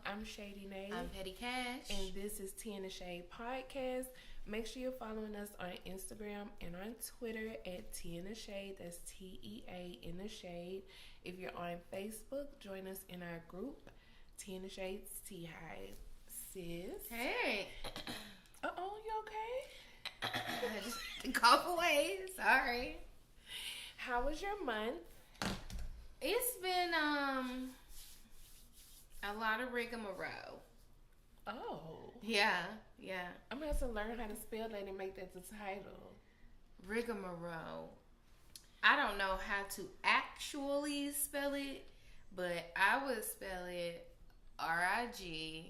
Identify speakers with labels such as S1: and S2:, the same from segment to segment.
S1: I'm Shady Nate.
S2: I'm Petty Cash.
S1: And this is Tea in the Shade Podcast. Make sure you're following us on Instagram and on Twitter at Tea in the Shade. That's TEA in the Shade. If you're on Facebook, join us in our group, Tea in the Shade's Tea Hive. Sis.
S2: Hey.
S1: Uh-oh, you okay?
S2: Just cough away. Sorry.
S1: How was your month?
S2: It's been a lot of rigmarole.
S1: Oh.
S2: Yeah.
S1: I'm going to have to learn how to spell that and make that the title.
S2: Rigmarole. I don't know how to actually spell it, but I would spell it RIGMAROW.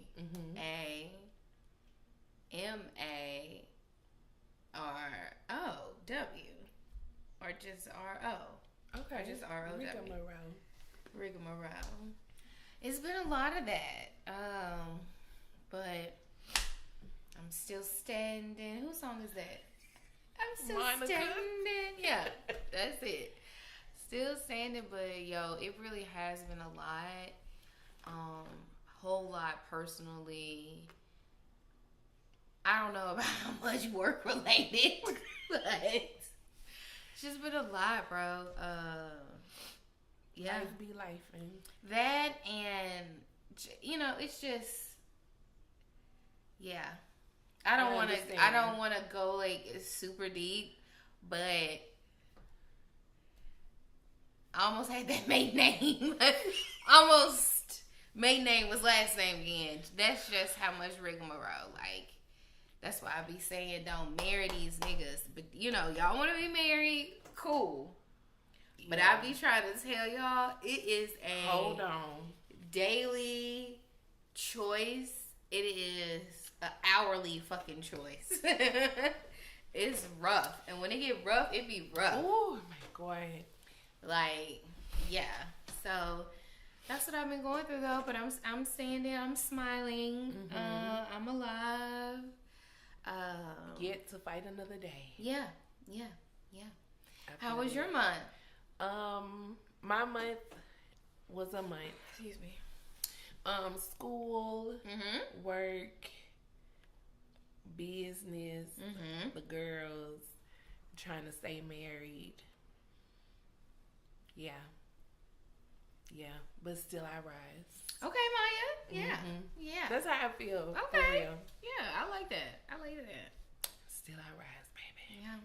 S2: Or just RO.
S1: Okay.
S2: Or just ROW. Rigmarole. It's been a lot of that. But I'm still standing. Whose song is that? I'm still
S1: Monica.
S2: standing. Yeah, that's it. Still standing, but yo, it really has been a lot. Whole lot personally. I don't know about how much work related, but it's just been a lot, bro. Yeah.
S1: Life be life, and
S2: that, and it's just, yeah. I don't want to go like super deep, but I almost had that maiden name. Almost maiden name was last name again. That's just how much rigmarole. Like, that's why I be saying don't marry these niggas. But y'all want to be married, cool. But I be trying to tell y'all, it is a
S1: hold on
S2: daily choice. It is an hourly fucking choice. It's rough, and when it get rough, it be rough.
S1: Oh my god!
S2: Like, yeah. So that's what I've been going through though. But I'm standing. I'm smiling.
S1: Mm-hmm.
S2: I'm alive.
S1: Get to fight another day.
S2: Yeah.
S1: Absolutely.
S2: How was your month?
S1: My month was a month.
S2: Excuse me.
S1: School, work, business, the girls, trying to stay married. Yeah. But still I rise.
S2: Okay, Maya. Yeah.
S1: That's how I feel.
S2: Okay.
S1: For real.
S2: Yeah, I like that.
S1: Still I rise, baby.
S2: Yeah.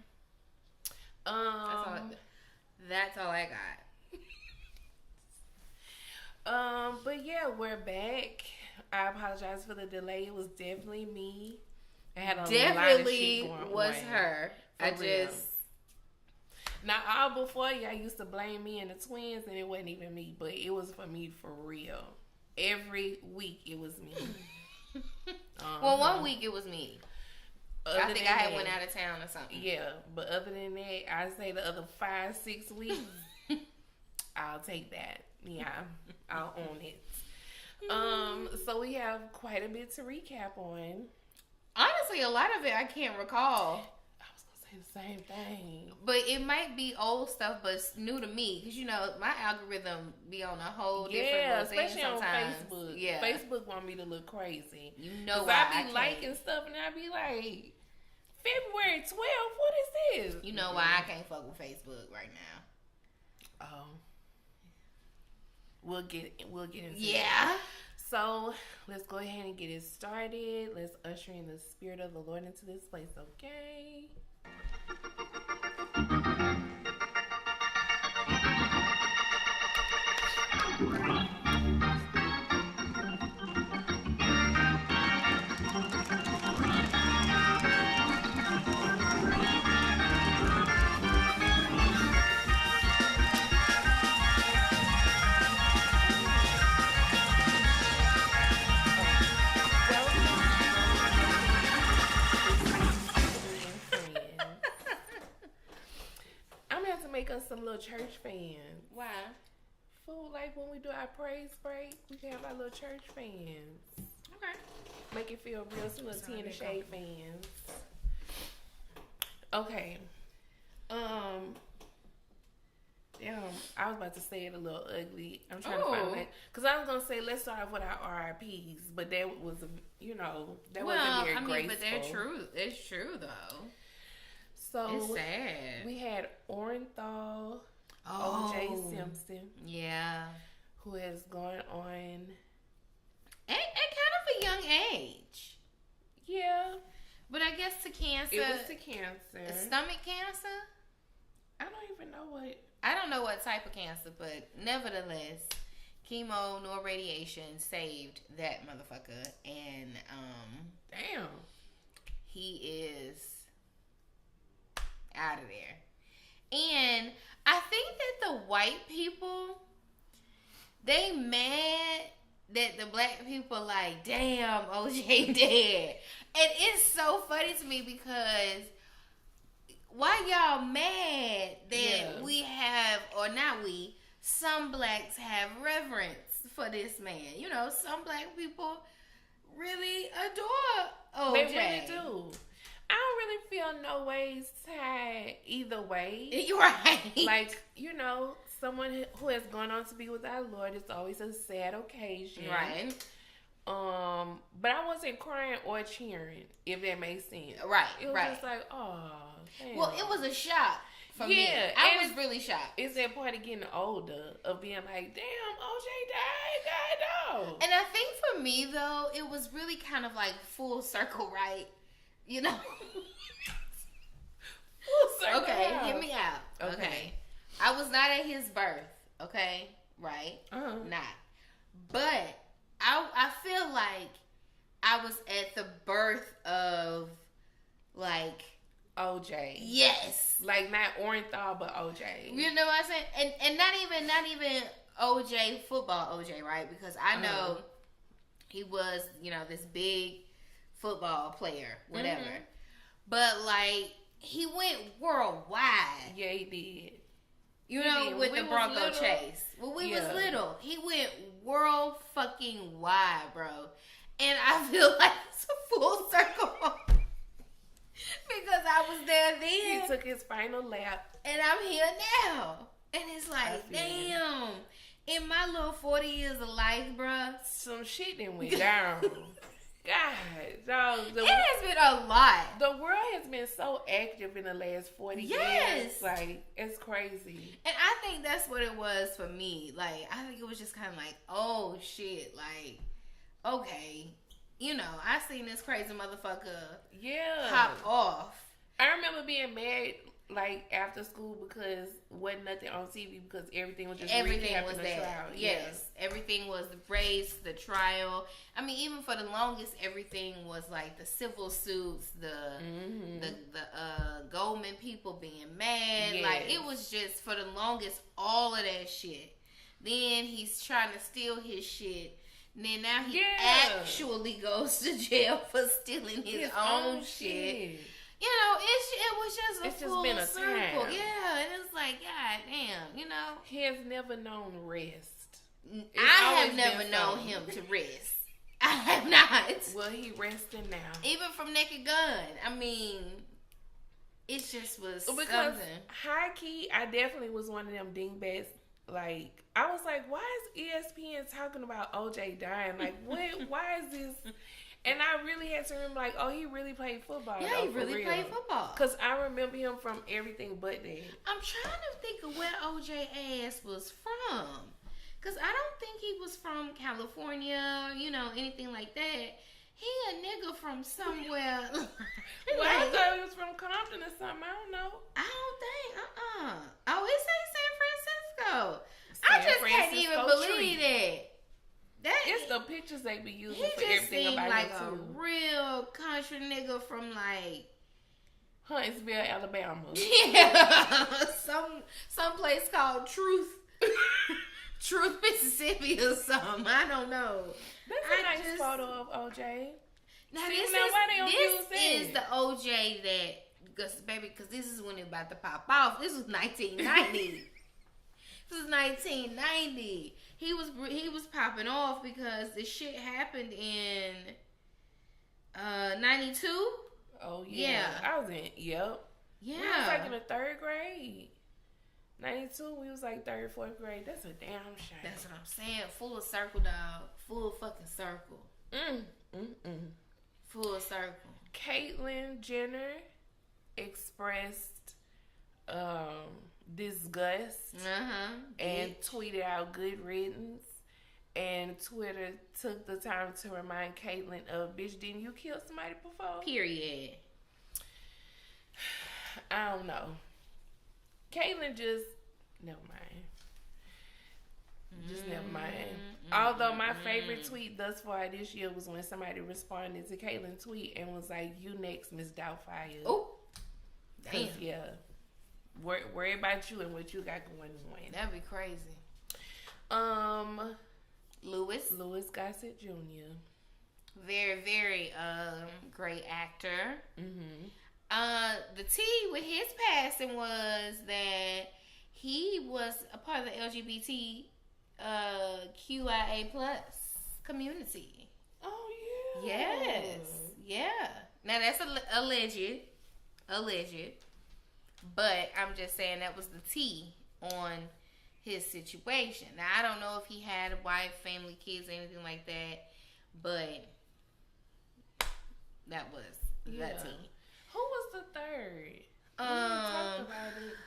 S2: That's all I got.
S1: But yeah, we're back. I apologize for the delay. It was definitely me. I had a lot of shit going
S2: was
S1: on.
S2: her.
S1: Now, all before y'all used to blame me and the twins, and it wasn't even me, but it was for me for real. Every week it was me.
S2: Well, 1 week it was me. I think I had went out of town or something.
S1: Yeah, but other than that, I say the other 5-6 weeks, I'll take that. Yeah, I'll own it. So we have quite a bit to recap on.
S2: Honestly, a lot of it I can't recall.
S1: I was gonna say the same thing,
S2: but it might be old stuff, but it's new to me because my algorithm be on a whole different thing
S1: especially
S2: sometimes.
S1: On Facebook.
S2: Yeah,
S1: Facebook want me to look crazy.
S2: Why
S1: I be liking stuff and I be like, February 12th. What is this?
S2: You know why I can't fuck with Facebook right now?
S1: Oh. We'll get into
S2: that.
S1: So let's go ahead and get it started. Let's usher in the spirit of the Lord into this place, okay? Some little church fans.
S2: Why?
S1: Fool, like when we do our praise break, we can have our little church fans.
S2: Okay.
S1: Make it feel real. Some little Tea in the Shade fans. Okay. Damn, I was about to say it a little ugly. I'm trying to find that because I was gonna say let's start off with our RIPs, but that was that wasn't very graceful.
S2: But they're true. It's true though.
S1: So
S2: it's sad.
S1: We had Orenthal, O.J. Simpson, who has gone on
S2: at kind of a young age.
S1: Yeah,
S2: but I guess to cancer.
S1: It was to cancer.
S2: Stomach cancer.
S1: I don't even know what.
S2: I don't know what type of cancer, but nevertheless, chemo nor radiation saved that motherfucker, and
S1: damn,
S2: he is out of there. And I think that the white people, they mad that the black people like, damn, OJ dead. And it's so funny to me because why y'all mad that we have, or not we, some blacks have reverence for this man. You know, some black people really adore OJ.
S1: They really do. I don't really feel no ways tied either way.
S2: You're right.
S1: Like, someone who has gone on to be with our Lord, it's always a sad occasion.
S2: Right.
S1: But I wasn't crying or cheering, if that makes sense.
S2: Right.
S1: It was just like, oh, damn.
S2: Well, it was a shock for me. I was really shocked.
S1: It's that part of getting older, of being like, damn, OJ died, God, no.
S2: And I think for me, though, it was really kind of like full circle, right? You know?
S1: Full circle.
S2: Okay, hear me out. Okay. I was not at his birth, okay? Right? Not. But I feel like I was at the birth of, like,
S1: OJ.
S2: Yes.
S1: Like, not Orenthal, but OJ.
S2: You know what I'm saying? And not even OJ, football OJ, right? Because I know he was, this big football player, whatever. Mm-hmm. But, like, he went worldwide.
S1: Yeah, he did.
S2: With the Bronco chase. When we was little, he went world fucking wide, bro. And I feel like it's a full circle because I was there then.
S1: He took his final lap.
S2: And I'm here now. And it's like, damn. In my little 40 years of life, bro,
S1: some shit done went down. God, dog.
S2: It has been a lot.
S1: The world has been so active in the last 40 years. Like, it's crazy.
S2: And I think that's what it was for me. Like, I think it was just kind of like, oh, shit. Like, okay. I seen this crazy motherfucker pop off.
S1: I remember being mad, like, after school because wasn't nothing on TV because everything was just
S2: everything was there.
S1: Trial.
S2: Yes, everything was the race, the trial. I mean, even for the longest, everything was like the civil suits, the Goldman people being mad. Yes. Like, it was just for the longest all of that shit. Then he's trying to steal his shit. And then now he actually goes to jail for stealing his own shit. It was just a full circle. Time. Yeah, and it's like, God damn,
S1: He has never known rest.
S2: I have never known him to rest. I have not.
S1: Well, he resting now.
S2: Even from Naked Gun. I mean, it just was
S1: because
S2: something.
S1: High key, I definitely was one of them dingbats. Like, I was like, why is ESPN talking about OJ dying? Like, what? Why is this? And I really had to remember, like, oh, he really played football.
S2: Yeah, he really played football.
S1: Because I remember him from everything but that.
S2: I'm trying to think of where OJ ass was from. Because I don't think he was from California, anything like that. He a nigga from somewhere.
S1: Well, I thought he was from Compton or something. I don't know.
S2: I don't think. Oh, it says San Francisco. I just can't even believe that.
S1: It's the pictures they be using for everything about
S2: like
S1: him too.
S2: A real country nigga from like
S1: Huntsville, Alabama.
S2: Yeah, some place called Truth, Mississippi or something. I don't know.
S1: That's a nice photo of OJ.
S2: Now this is the OJ because this is when it about to pop off. This was 1990. This is 1990. He was popping off because this shit happened in 92.
S1: Oh yeah. I was in. Yep.
S2: Yeah.
S1: I was like in the 3rd grade. 92, we was like 3rd, 4th grade. That's a damn shame.
S2: That's what I'm saying. Full circle, dog. Full fucking circle. Full circle.
S1: Caitlyn Jenner expressed disgust and tweeted out good riddance. And Twitter took the time to remind Caitlyn of, bitch, didn't you kill somebody before?
S2: Period.
S1: I don't know. Caitlyn just, never mind. Just never mind. Although my favorite tweet thus far this year was when somebody responded to Caitlyn's tweet and was like, "You next, Miss Doubtfire."
S2: Oh, damn.
S1: Yeah. Worry about you and what you got going on.
S2: That'd be crazy. Louis
S1: Gossett Jr.
S2: Very, very great actor. The tea with his passing was that he was a part of the LGBT QIA plus community.
S1: Oh yeah.
S2: Yes. Yeah. Now that's alleged, but I'm just saying that was the tea on his situation. Now I don't know if he had a wife, family, kids, anything like that, but that was that tea.
S1: Who was the third? We talked about it.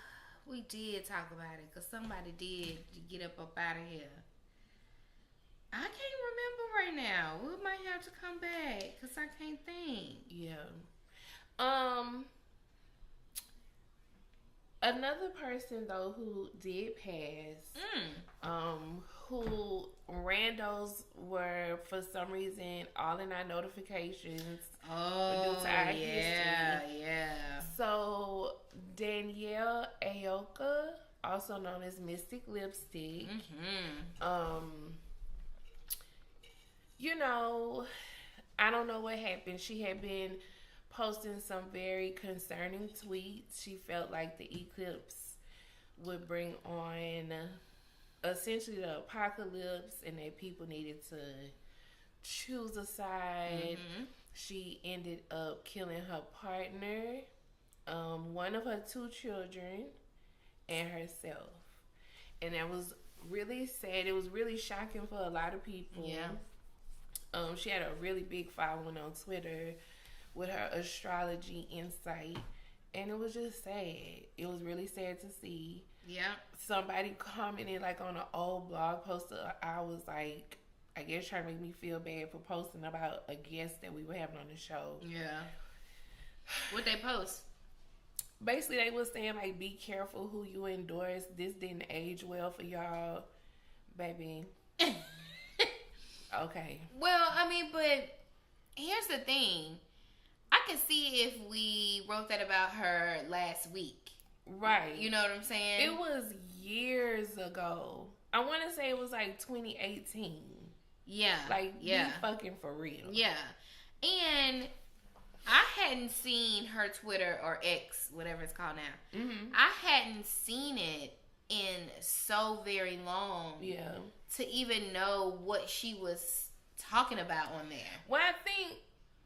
S2: We did talk about it because somebody did get up out of here. I can't remember right now. We might have to come back because I can't think.
S1: Yeah. Another person though who did pass, who randos were for some reason all in our notifications.
S2: Oh,
S1: due to our
S2: yeah.
S1: So Danielle Aoka, also known as Mystic Lipstick, you know, I don't know what happened. She had been posting some very concerning tweets. She felt like the eclipse would bring on essentially the apocalypse and that people needed to choose a side. She ended up killing her partner, one of her 2 children, and herself. And that was really sad. It was really shocking for a lot of people.
S2: Yeah.
S1: She had a really big following on Twitter with her astrology insight. And it was just sad. It was really sad to see.
S2: Yeah.
S1: Somebody commented like on an old blog post I was like, I guess trying to make me feel bad for posting about a guest that we were having on the show.
S2: Yeah. What they post?
S1: Basically, they was saying, like, be careful who you endorse. This didn't age well for y'all. Baby. Okay.
S2: Well, I mean, but here's the thing. I could see if we wrote that about her last week.
S1: Right.
S2: You know what I'm saying?
S1: It was years ago. I want to say it was like 2018.
S2: Yeah.
S1: Like, be fucking for real.
S2: Yeah. And I hadn't seen her Twitter or X, whatever it's called now. I hadn't seen it in so very long.
S1: Yeah.
S2: To even know what she was talking about on there.
S1: Well, I think,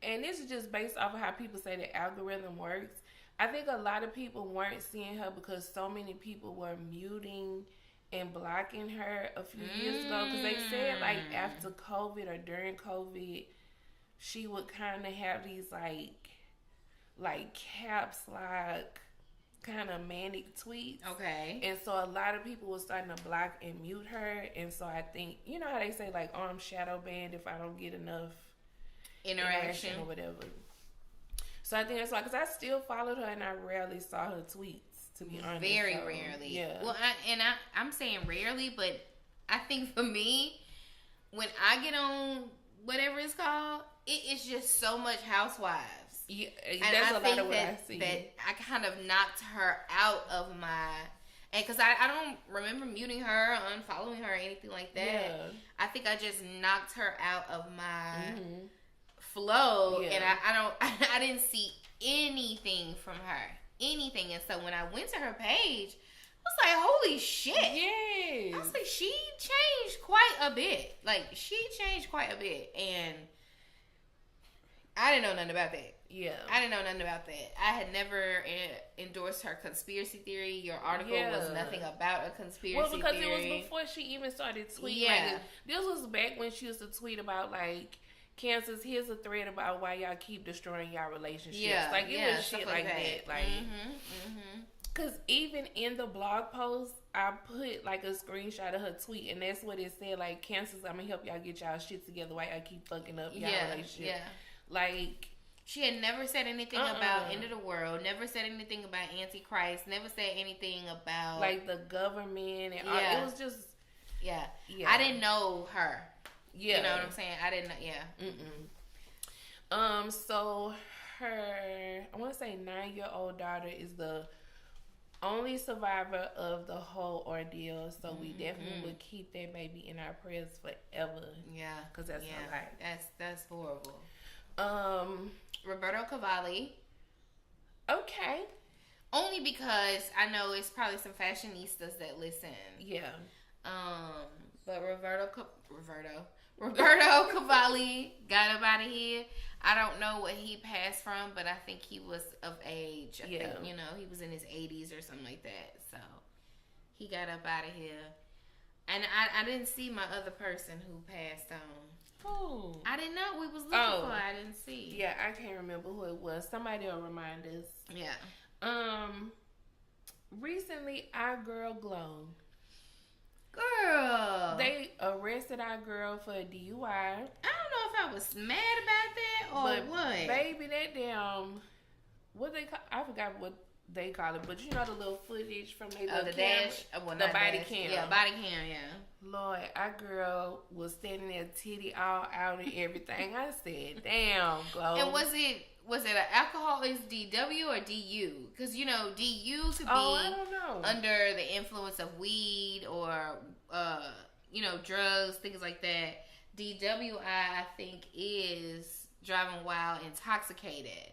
S1: and this is just based off of how people say the algorithm works, I think a lot of people weren't seeing her because so many people were muting and blocking her a few years ago. Because they said, like, after COVID or during COVID, she would kind of have these, like caps lock kind of manic tweets.
S2: Okay.
S1: And so a lot of people were starting to block and mute her. And so I think, you know how they say, like, I'm shadow banned if I don't get enough interaction or whatever. So I think that's why, because I still followed her and I rarely saw her tweets, to be honest.
S2: Very rarely.
S1: Yeah.
S2: Well, I'm saying rarely, but I think for me, when I get on whatever it's called, it is just so much Housewives.
S1: Yeah,
S2: and
S1: that's
S2: I
S1: a
S2: think
S1: lot of what I see.
S2: that I kind of knocked her out of my, and because I don't remember muting her, unfollowing her, or anything like that.
S1: Yeah.
S2: I think I just knocked her out of my flow, and I didn't see anything from her, anything. And so when I went to her page, I was like, holy shit.
S1: Yes.
S2: I was like, she changed quite a bit. And I didn't know nothing about that.
S1: Yeah.
S2: I didn't know nothing about that. I had never endorsed her conspiracy theory. Your article was nothing about a conspiracy theory. Well, because
S1: it was before she even started tweeting.
S2: Yeah.
S1: Like, this was back when she used to tweet about, like, cancers, here's a thread about why y'all keep destroying y'all relationships.
S2: Yeah.
S1: Like, it was shit like that. Like, because even in the blog post, I put, like, a screenshot of her tweet, and that's what it said. Like, cancers, I'm going to help y'all get y'all shit together while y'all keep fucking up y'all relationship. Yeah. Like...
S2: She had never said anything about end of the world, never said anything about Antichrist, never said anything about...
S1: Like, the government and all. It was just...
S2: Yeah. I didn't know her.
S1: Yeah.
S2: You know what I'm saying? I didn't know... Yeah.
S1: So, her... I want to say 9-year-old daughter is the only survivor of the whole ordeal. So, we definitely would keep that baby in our prayers forever.
S2: Yeah.
S1: Because that's not right.
S2: That's horrible. Roberto Cavalli. Okay. Only because I know it's probably some fashionistas that listen.
S1: Yeah.
S2: But Roberto Cavalli got up out of here. I don't know what he passed from, but I think he was of age. I think, you know, he was in his 80s or something like that. So he got up out of here. And I didn't see my other person who passed on.
S1: Who?
S2: I didn't know we was looking for. I didn't see.
S1: Yeah, I can't remember who it was. Somebody will remind us.
S2: Yeah.
S1: Recently, our girl Glow.
S2: Girl.
S1: They arrested our girl for a DUI.
S2: I don't know if I was mad about that or what.
S1: Baby, that damn... What they call... I forgot what they call it, but you know the little footage from their little
S2: dash,
S1: the body cam.
S2: Yeah, body cam, yeah.
S1: Lord, our girl was standing there, titty all out and everything. I said, damn, Glow.
S2: And was it an alcohol is DW or DU? Because, you know, DU could be
S1: I don't know.
S2: under the influence of weed or, you know, drugs, things like that. DWI, I think, is driving while intoxicated.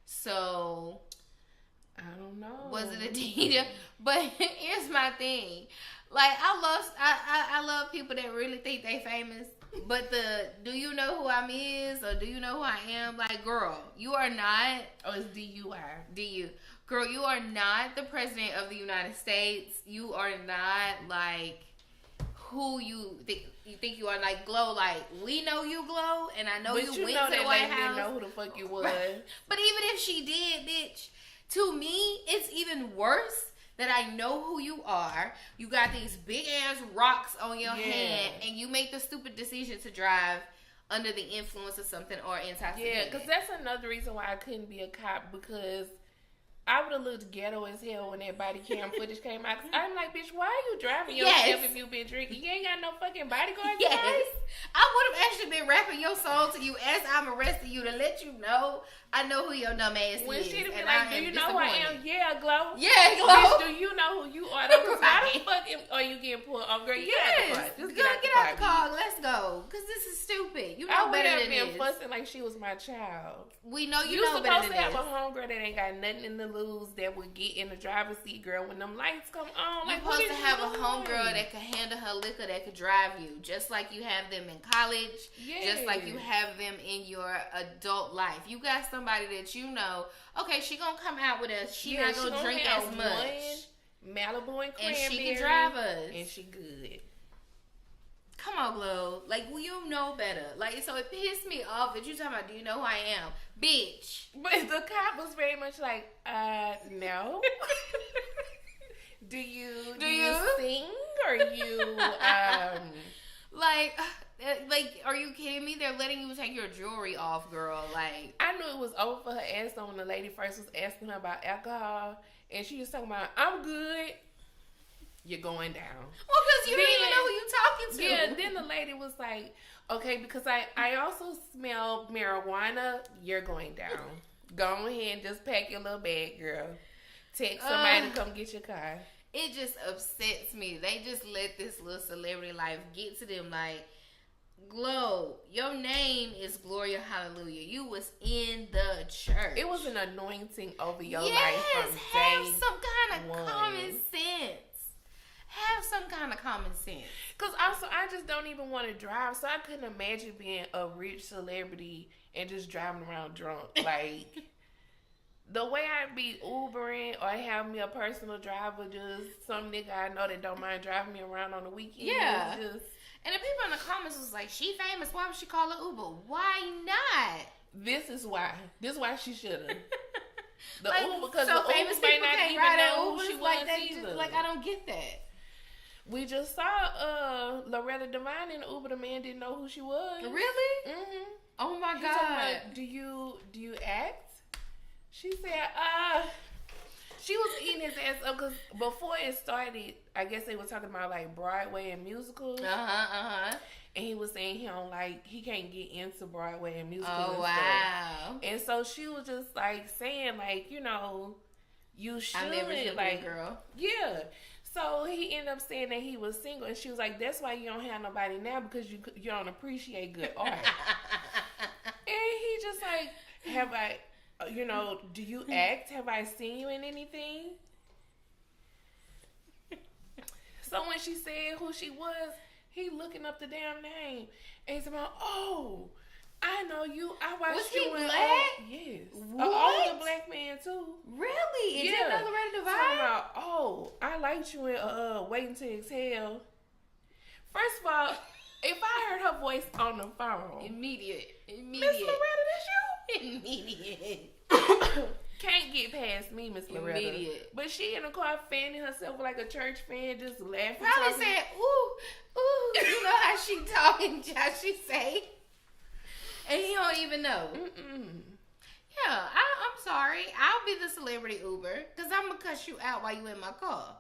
S2: So...
S1: I don't know.
S2: Was it a DW? But here's my thing. Like, I love people that really think they famous. But do you know who I'm is or do you know who I am? Like, girl, you are not.
S1: Oh, it's DUI.
S2: DU. Girl, you are not the president of the United States. You are not, like, who you think you are. Like, Glow, like, we know you, Glow, and I know you went to the White House.
S1: Didn't know who the fuck you was.
S2: But even if she did, bitch, to me, it's even worse that I know who you are. You got these big ass rocks on your hand, and you make the stupid decision to drive under the influence of something or intoxicated.
S1: Yeah, because that's another reason why I couldn't be a cop, because I would have looked ghetto as hell when that body cam footage came out. I'm like, bitch, why are you driving yourself if you been drinking? You ain't got no fucking bodyguard.
S2: Yes. I would have actually been rapping your song to you as I'm arresting you to let you know I know who your dumb ass is.
S1: When she'd be like, do you know who I am? Yeah, Glow.
S2: Yeah, Glow.
S1: Bitch, do you know who you are? Why the fuck are you getting pulled off? Girl, get out the car.
S2: Get out the car. Let's go. Because this is stupid. You know better than this. I would have been
S1: fussing like she was my child.
S2: We know you know better than this.
S1: You supposed to have a homegirl that ain't got nothing in the lose that would get in the driver's seat, girl, when them lights come on.
S2: You're supposed to have a homegirl that can handle her liquor, that could drive you. Just like you have them in college. Yes. Just like you have them in your adult life. You got somebody that you know, okay, she gonna come out with us. She not gonna drink as much.
S1: Malibu and cranberry.
S2: And she can drive us.
S1: And she good.
S2: Come on, Glow. Like, well, you know better. Like, so it pissed me off that you talking about, do you know who I am? Bitch.
S1: But the cop was very much like, no. Do you sing? Or you,
S2: Like, are you kidding me? They're letting you take your jewelry off, girl. Like,
S1: I knew it was over for her ass when the lady first was asking her about alcohol, and she was talking about, I'm good. You're going down.
S2: Well, because you didn't even know who you talking to.
S1: Yeah, then the lady was like, okay, because I also smell marijuana. You're going down. Go ahead and just pack your little bag, girl. Text somebody to come get your car.
S2: It just upsets me. They just let this little celebrity life get to them. Like, Glow, your name is Gloria Hallelujah. You was in the church.
S1: It was an anointing over your life from
S2: have
S1: day
S2: some kind of common sense. Have some kind of common sense.
S1: Because also, I just don't even want to drive, so I couldn't imagine being a rich celebrity and just driving around drunk. Like, the way I'd be Ubering or have me a personal driver, just some nigga I know that don't mind driving me around on the weekend.
S2: Yeah.
S1: Just,
S2: and the people in the comments was like, she famous, why would she call her Uber? Why not?
S1: this is why. This is why she should have. The
S2: Like,
S1: Uber, because
S2: so
S1: the
S2: famous
S1: Uber may
S2: people
S1: not
S2: can't
S1: even
S2: ride
S1: know
S2: in
S1: who she
S2: Ubers like
S1: was
S2: that.
S1: either.
S2: Like, I don't get that.
S1: We just saw Loretta Devine in the Uber. The man didn't know who she was.
S2: Really?
S1: Mm-hmm.
S2: Oh my
S1: He talking
S2: God.
S1: about, do you act? She said, she was eating his ass up because before it started, I guess they were talking about like Broadway and musicals. And he was saying he can't get into Broadway and musicals.
S2: Oh,
S1: and
S2: wow.
S1: stuff. And so she was just like saying like, you know, you should.
S2: I never should
S1: like,
S2: be a girl.
S1: Yeah. So he ended up saying that he was single, and she was like, "That's why you don't have nobody now, because you don't appreciate good art." And he just like, "Have I, you know, do you act? Have I seen you in anything?" So when she said who she was, he looking up the damn name, and he's about, "Oh, I know you. I watched
S2: Was
S1: you
S2: he
S1: in
S2: black?
S1: Yes,
S2: What?
S1: an older black man too."
S2: Really? Is
S1: Yeah.
S2: that another Loretta
S1: Talking
S2: Devine?
S1: about, oh, I liked you in Waiting to Exhale. First of all, if I heard her voice on the phone,
S2: Immediate.
S1: Miss Loretta, that's you?
S2: Immediate.
S1: Can't get past me, Miss Loretta.
S2: Immediate.
S1: But she in the car fanning herself like a church fan, just laughing.
S2: Probably
S1: talking.
S2: saying, ooh, you know how she talking, how she say. And he don't even know.
S1: Mm-mm.
S2: Yeah, I'm sorry. I'll be the celebrity Uber because I'm going to cuss you out while you in my car.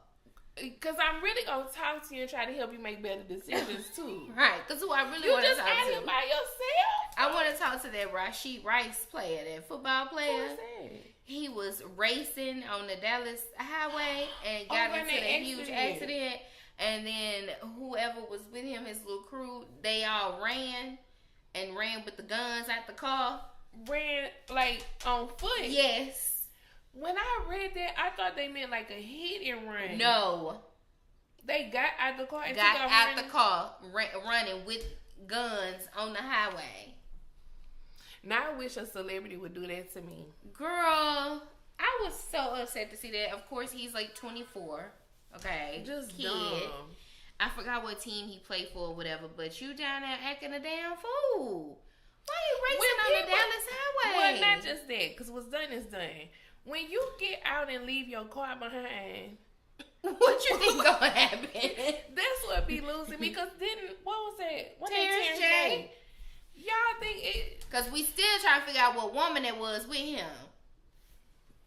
S1: Because I'm really going to talk to you and try to help you make better decisions, too.
S2: Right, because who I really
S1: You
S2: want to
S1: just
S2: talk
S1: out
S2: to.
S1: here by yourself?
S2: I want to talk to that Rashid Rice player, that football player.
S1: Who's that?
S2: He was racing on the Dallas highway and got
S1: Oh,
S2: into
S1: that
S2: that huge accident. And then whoever was with him, his little crew, they all ran with the guns out the car.
S1: Ran, like, on foot?
S2: Yes.
S1: When I read that, I thought they meant like a hit and run.
S2: No.
S1: They got out the car and
S2: Got
S1: took off
S2: out
S1: running.
S2: the car, running with guns on the highway.
S1: Now I wish a celebrity would do that to me.
S2: Girl, I was so upset to see that. Of course, he's like 24. Okay.
S1: Just
S2: kid.
S1: dumb.
S2: I forgot what team he played for or whatever, but you down there acting a damn fool. Why you racing on the Dallas highway?
S1: Well, not just that, because what's done is done. When you get out and leave your car behind,
S2: What you think gonna happen?
S1: that's what be losing me. Because what was that? What
S2: Terrence
S1: that
S2: J.
S1: Y'all think it?
S2: Because we still trying to figure out what woman it was with him.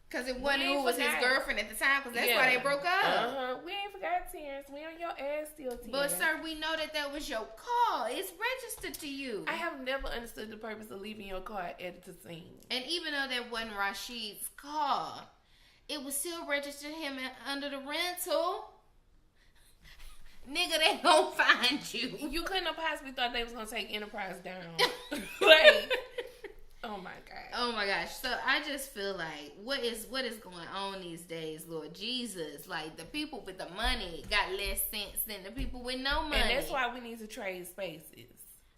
S2: Because it wasn't
S1: We
S2: who
S1: ain't
S2: was his
S1: forgot.
S2: girlfriend at the time, because that's why they broke up.
S1: We ain't forgot Terrence. We on your ass still, Terrence.
S2: But sir, we know that was your car. It's registered to you.
S1: I have never understood the purpose of leaving your car at the scene.
S2: And even though that wasn't Rashid's car, it was still registered him under the rental. Nigga, they gonna find you.
S1: You couldn't have possibly thought they was gonna take Enterprise down. Like, oh my god.
S2: Oh my gosh. So I just feel like what is going on these days, Lord Jesus? Like the people with the money got less sense than the people with no money.
S1: And that's why we need to trade spaces.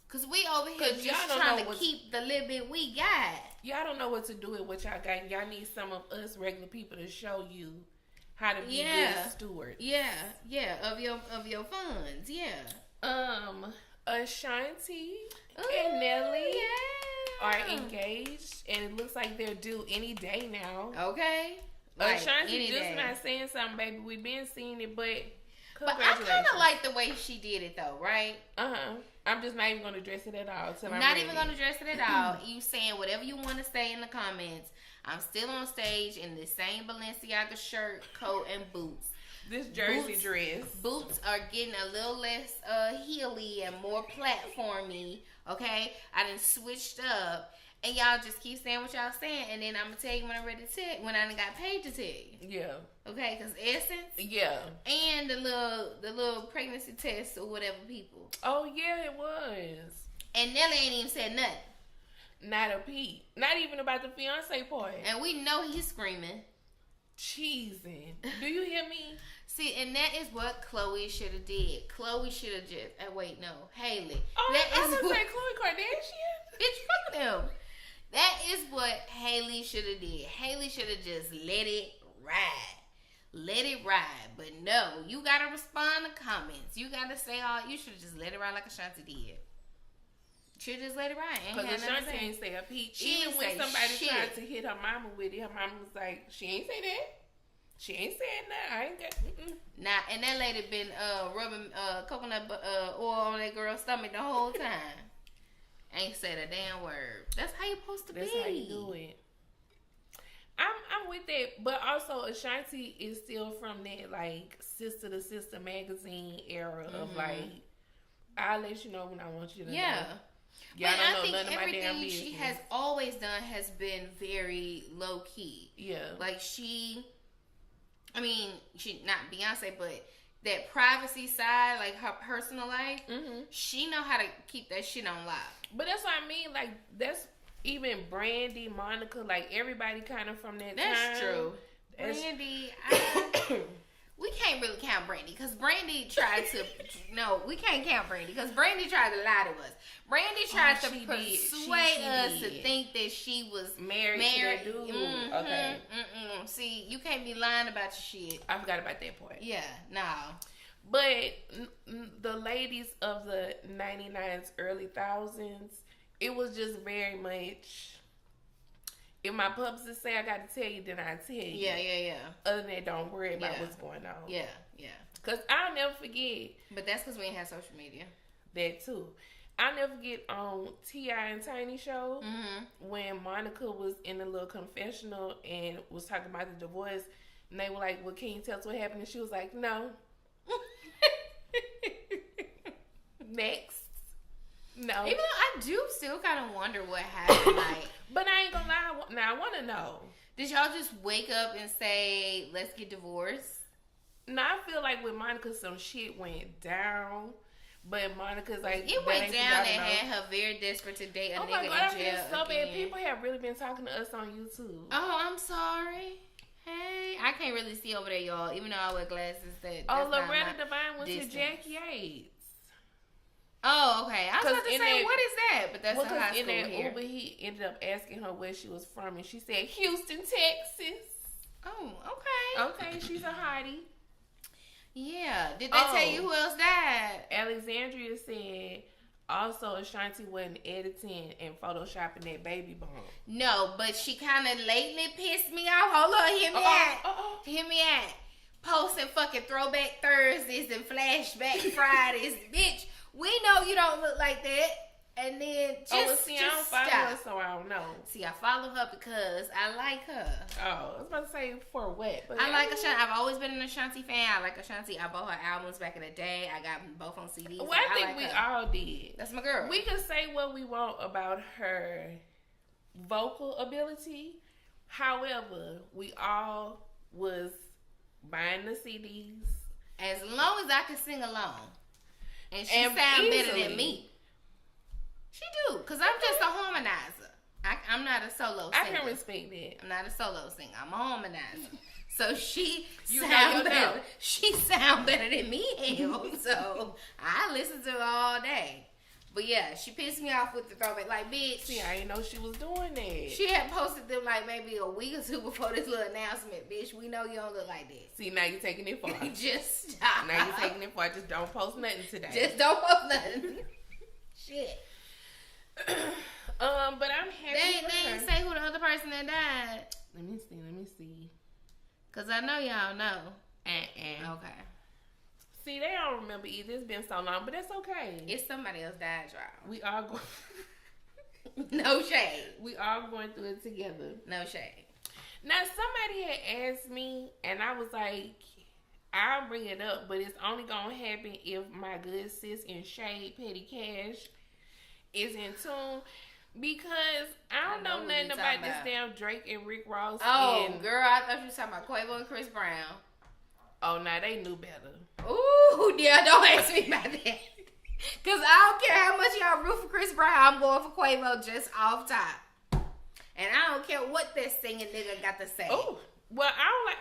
S2: Cause we over here
S1: 'Cause y'all
S2: just
S1: don't
S2: trying
S1: know
S2: to
S1: what's-
S2: keep the little bit we got.
S1: Y'all don't know what to do with what y'all got. Y'all need some of us regular people to show you how to be good stewards.
S2: Yeah, of your funds,
S1: Ashanti and Nelly
S2: yeah.
S1: are engaged, and it looks like they're due any day now.
S2: Okay. Like,
S1: Ashanti
S2: any
S1: just
S2: day.
S1: not saying something, baby. We've been seeing it, but
S2: But I
S1: congratulations.
S2: kind of like the way she did it, though, right?
S1: I'm just not even going to address it at all.
S2: Not even going to address it at all. You saying whatever you want to say in the comments. I'm still on stage in the same Balenciaga shirt, coat, and boots.
S1: This jersey dress.
S2: Boots are getting a little less heely and more platformy. Okay, I done switched up, and y'all just keep saying what y'all saying, and then I'm gonna tell you when I'm ready to tell. When I done got paid to tell you.
S1: Yeah.
S2: Okay, because Essence.
S1: Yeah.
S2: And the little pregnancy test or whatever people.
S1: Oh yeah, it was.
S2: And Nelly ain't even said nothing.
S1: Not a peep. Not even about the fiance part.
S2: And we know he's screaming.
S1: cheesing. Do you hear me?
S2: See, and that is what Chloe should have did. Chloe should have just. Wait, no, Hailey.
S1: Oh,
S2: that
S1: I
S2: is
S1: was
S2: what,
S1: say Khloe Kardashian.
S2: Bitch, fuck them. That is what Hailey should have did. Hailey should have just let it ride. Let it ride. But no, you gotta respond to comments. You gotta say all. You should have just let it ride like Ashanti did. Should just let it ride.
S1: Because Ashanti ain't say a peep.
S2: She
S1: Even
S2: ain't
S1: when
S2: say
S1: somebody
S2: shit.
S1: tried to hit her mama with it, her mama was like, she ain't say that. She ain't saying that. I ain't got.
S2: Nah, and that lady been rubbing coconut oil on that girl's stomach the whole time. Ain't said a damn word. That's how you supposed to
S1: That's
S2: be.
S1: how you do it. I'm with that, but also Ashanti is still from that like sister to sister magazine era of like, I'll let you know when I want you to know.
S2: Yeah.
S1: Y'all
S2: But
S1: don't
S2: I
S1: know
S2: think
S1: none of my damn
S2: everything
S1: business.
S2: she has always done has been very low key.
S1: Yeah.
S2: Like she not Beyonce, but that privacy side, like her personal life, she know how to keep that shit on lock.
S1: But that's what I mean. Like that's even Brandy, Monica, like everybody kind of from that
S2: That's
S1: time.
S2: true. Brandy, we can't really count Brandy because Brandy tried to. No, we can't count Brandy because Brandy tried to lie to us. Brandy tried to
S1: she did.
S2: persuade us
S1: She
S2: to
S1: did.
S2: think that she was
S1: Married to that dude. Okay.
S2: See, you can't be lying about your shit.
S1: I forgot about that part.
S2: Yeah, no.
S1: But the ladies of the 99s, early thousands, it was just very much. If my publicist say I got to tell you, then I tell you.
S2: Yeah.
S1: Other than that, don't worry about what's going on.
S2: Yeah.
S1: Because I'll never forget
S2: But that's because we ain't have social media.
S1: that too. I'll never forget on T.I. and Tiny show when Monica was in a little confessional and was talking about the divorce. And they were like, well, can you tell us what happened? And she was like, no. Next. No.
S2: Even though I do still kind of wonder what happened. Like,
S1: But I ain't gonna lie. Now, I want to know.
S2: did y'all just wake up and say, let's get divorced?
S1: Now, I feel like with Monica, some shit went down. But Monica's like,
S2: It
S1: that
S2: went
S1: ain't
S2: down and
S1: for y'all to know.
S2: had her very desperate to date a
S1: Oh
S2: nigga
S1: my God, I
S2: in
S1: feel
S2: jail
S1: so bad.
S2: again.
S1: People have really been talking to us on YouTube.
S2: Oh, I'm sorry. Hey, I can't really see over there, y'all. Even though I wear glasses, that's
S1: Oh,
S2: not
S1: Loretta
S2: my
S1: Devine went
S2: distance.
S1: to Jack Yates.
S2: Oh, okay. I was
S1: 'Cause
S2: about to
S1: in
S2: say,
S1: that-
S2: what is that? But that's
S1: Well,
S2: a
S1: 'cause
S2: high
S1: in
S2: school
S1: that
S2: here.
S1: Uber, he ended up asking her where she was from, and she said Houston, Texas.
S2: Oh, okay.
S1: Okay, she's a hottie.
S2: Yeah. Did they tell you who else died?
S1: Alexandria said also Ashanti wasn't editing and photoshopping that baby bump.
S2: No, but she kind of lately pissed me off. Hold on, hear me out.
S1: Uh-oh.
S2: Hear me out. Posting fucking throwback Thursdays and flashback Fridays. Bitch, we know you don't look like that. And then just,
S1: well, see, I don't follow
S2: stop.
S1: her, so I don't know.
S2: See, I follow her because I like her.
S1: Oh, I was about to say for what? But
S2: I like Ashanti. I've always been an Ashanti fan. I like Ashanti. I bought her albums back in the day. I got them both on CDs.
S1: Well, I think
S2: like
S1: we
S2: her.
S1: all did.
S2: That's my girl.
S1: We can say what we want about her vocal ability. However, we all was buying the CDs.
S2: As long as I can sing along. And she
S1: And
S2: sound better
S1: easily.
S2: than me. She do. Because I'm just a harmonizer. I'm not a solo singer.
S1: I can respect that.
S2: I'm not a solo singer. I'm a harmonizer. So she
S1: You know
S2: sound
S1: your
S2: better.
S1: note.
S2: She sound better than me, hell. So I listen to her all day. But yeah, she pissed me off with the throwback. Like, bitch.
S1: See, I didn't know she was doing that.
S2: She had posted them like maybe a week or two before this little announcement. Bitch, we know you don't look like that.
S1: See, now you're taking it far.
S2: Just stop.
S1: Now you're taking it far. Just don't post nothing today.
S2: Just don't post nothing. Shit.
S1: But I'm happy
S2: They
S1: for her.
S2: ain't say who the other person that died.
S1: Let me see.
S2: Because I know y'all know.
S1: Uh-uh.
S2: Okay.
S1: See, they don't remember either. It's been so long, but that's okay.
S2: It's somebody else died, y'all.
S1: We all go.
S2: No shade.
S1: We all going through it together.
S2: No shade.
S1: Now, somebody had asked me, and I was like, I'll bring it up, but it's only gonna happen if my good sis in Shade Petty Cash is in tune. Because I don't know
S2: what
S1: nothing
S2: you
S1: about
S2: talking
S1: this
S2: about.
S1: damn Drake and Rick Ross.
S2: Oh,
S1: and,
S2: girl, I thought you were talking about Quavo and Chris Brown.
S1: oh, nah, they knew better.
S2: Ooh, yeah, don't ask me about that. Because I don't care how much y'all root for Chris Brown, I'm going for Quavo just off top. And I don't care what that singing nigga got to say.
S1: Oh, Well,